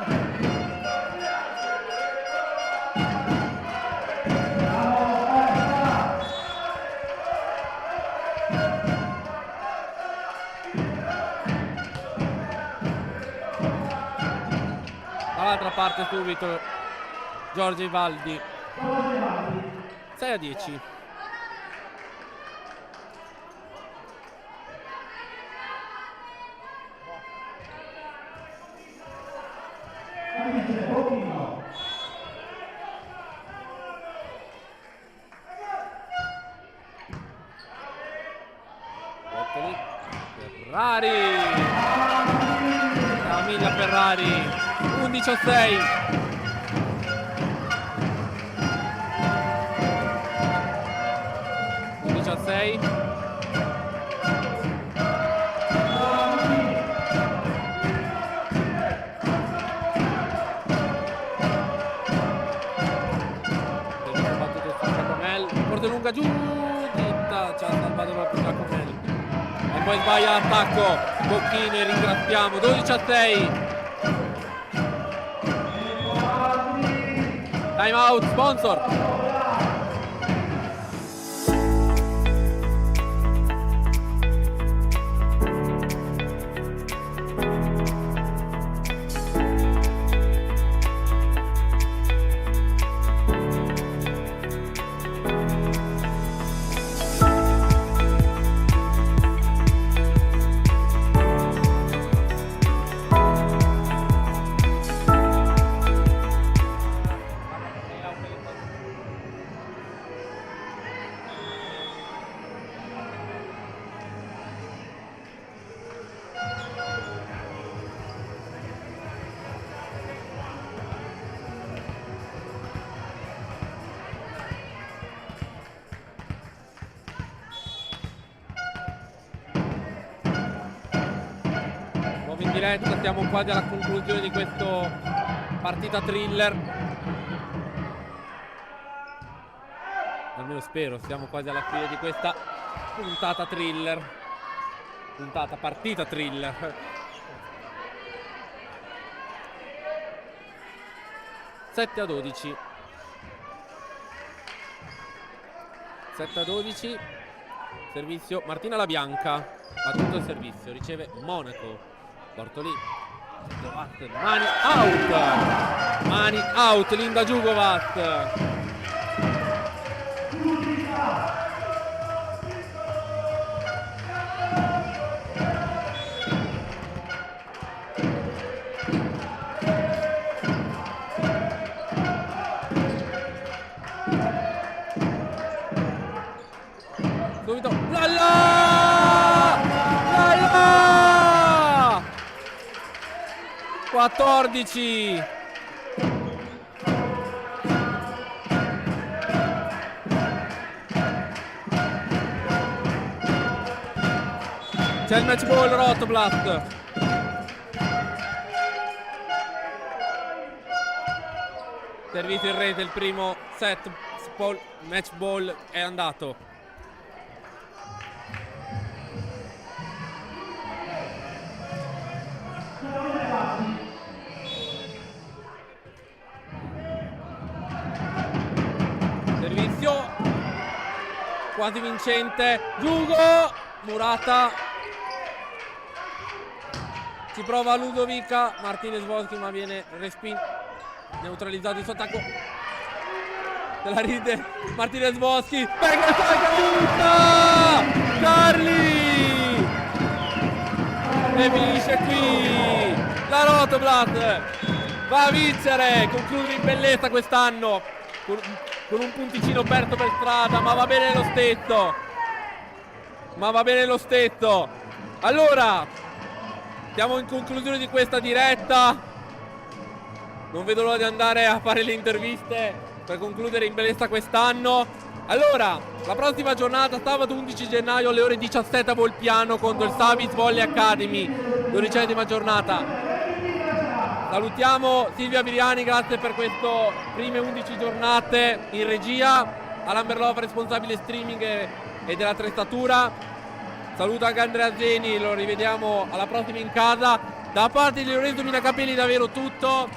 Dall'altra parte subito Giorgio Ivaldi, 6-10. Ferrari, Camilla Ferrari, 11-6. Porta lunga giù, dritta, ci ha salvato proprio Giacomelli. E poi sbaglia l'attacco, Bocchini, ringraziamo, 12-6. Time out, sponsor. In diretta, siamo quasi alla conclusione di questa partita thriller, almeno spero, siamo quasi alla fine di questa partita thriller. 7-12, 7-12, servizio Martina La Bianca, battuto il servizio, riceve Monaco. Bortolì, mani out, Linda Giugovat. Subito, Lalla! 14. C'è il match ball Rotoblat. Servito in rete il primo set, match ball è andato. Servizio quasi vincente, Giugo, Murata, ci prova Ludovica Martinez Volschi ma viene respinto. neutralizzato il suo attacco. Se la ride Martinez Boschi. Butta! Carli! E finisce qui. La Rotoblast va a vincere. Conclude in bellezza quest'anno. Con un punticino perso per strada, ma va bene lo stesso. Allora, siamo in conclusione di questa diretta. Non vedo l'ora di andare a fare le interviste per concludere in bellezza quest'anno. Allora, la prossima giornata, sabato 11 gennaio alle ore 17 a Volpiano contro il Savis Volley Academy, 12ª giornata. Salutiamo Silvia Viriani, grazie per queste prime 11 giornate in regia, Alan Berlova, responsabile streaming e dell'attrezzatura. Saluto anche Andrea Zeni, lo rivediamo alla prossima in casa. Da parte di Lorenzo Minacapelli davvero tutto.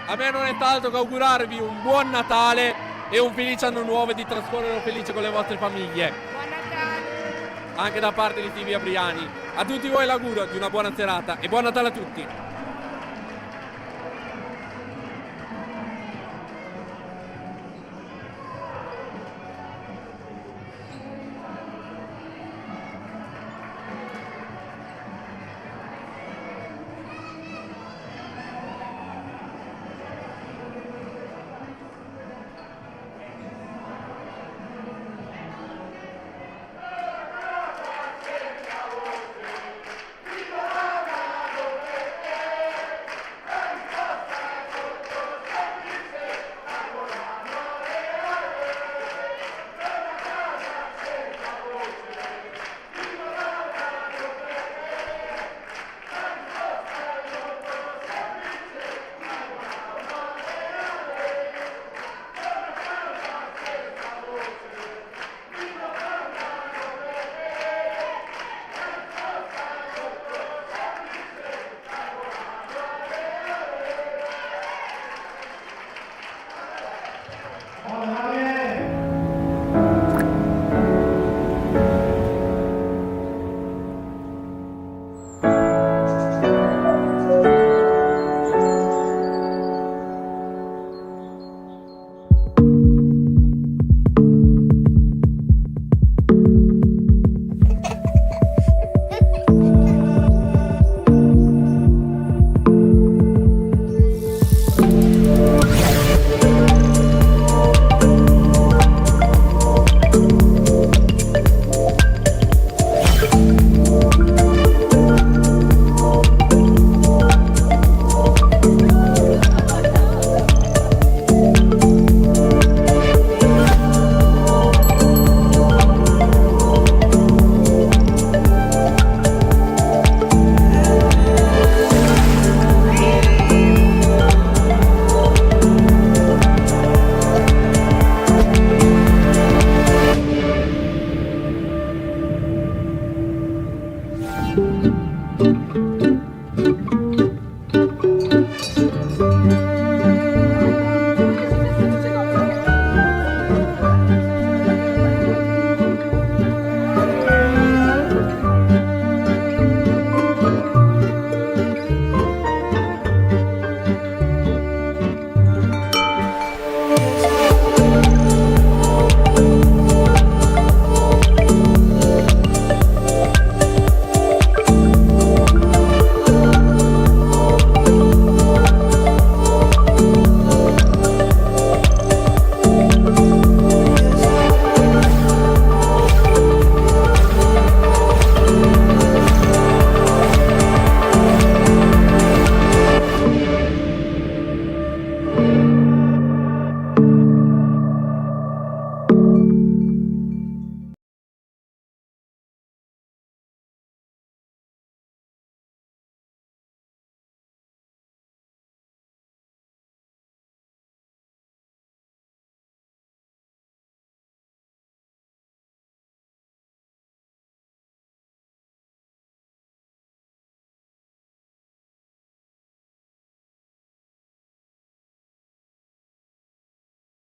A me non è altro che augurarvi un buon Natale e un felice anno nuovo e di trascorrerlo felice con le vostre famiglie. Buon Natale! Anche da parte di Silvia Briani. A tutti voi l'augurio di una buona serata e buon Natale a tutti.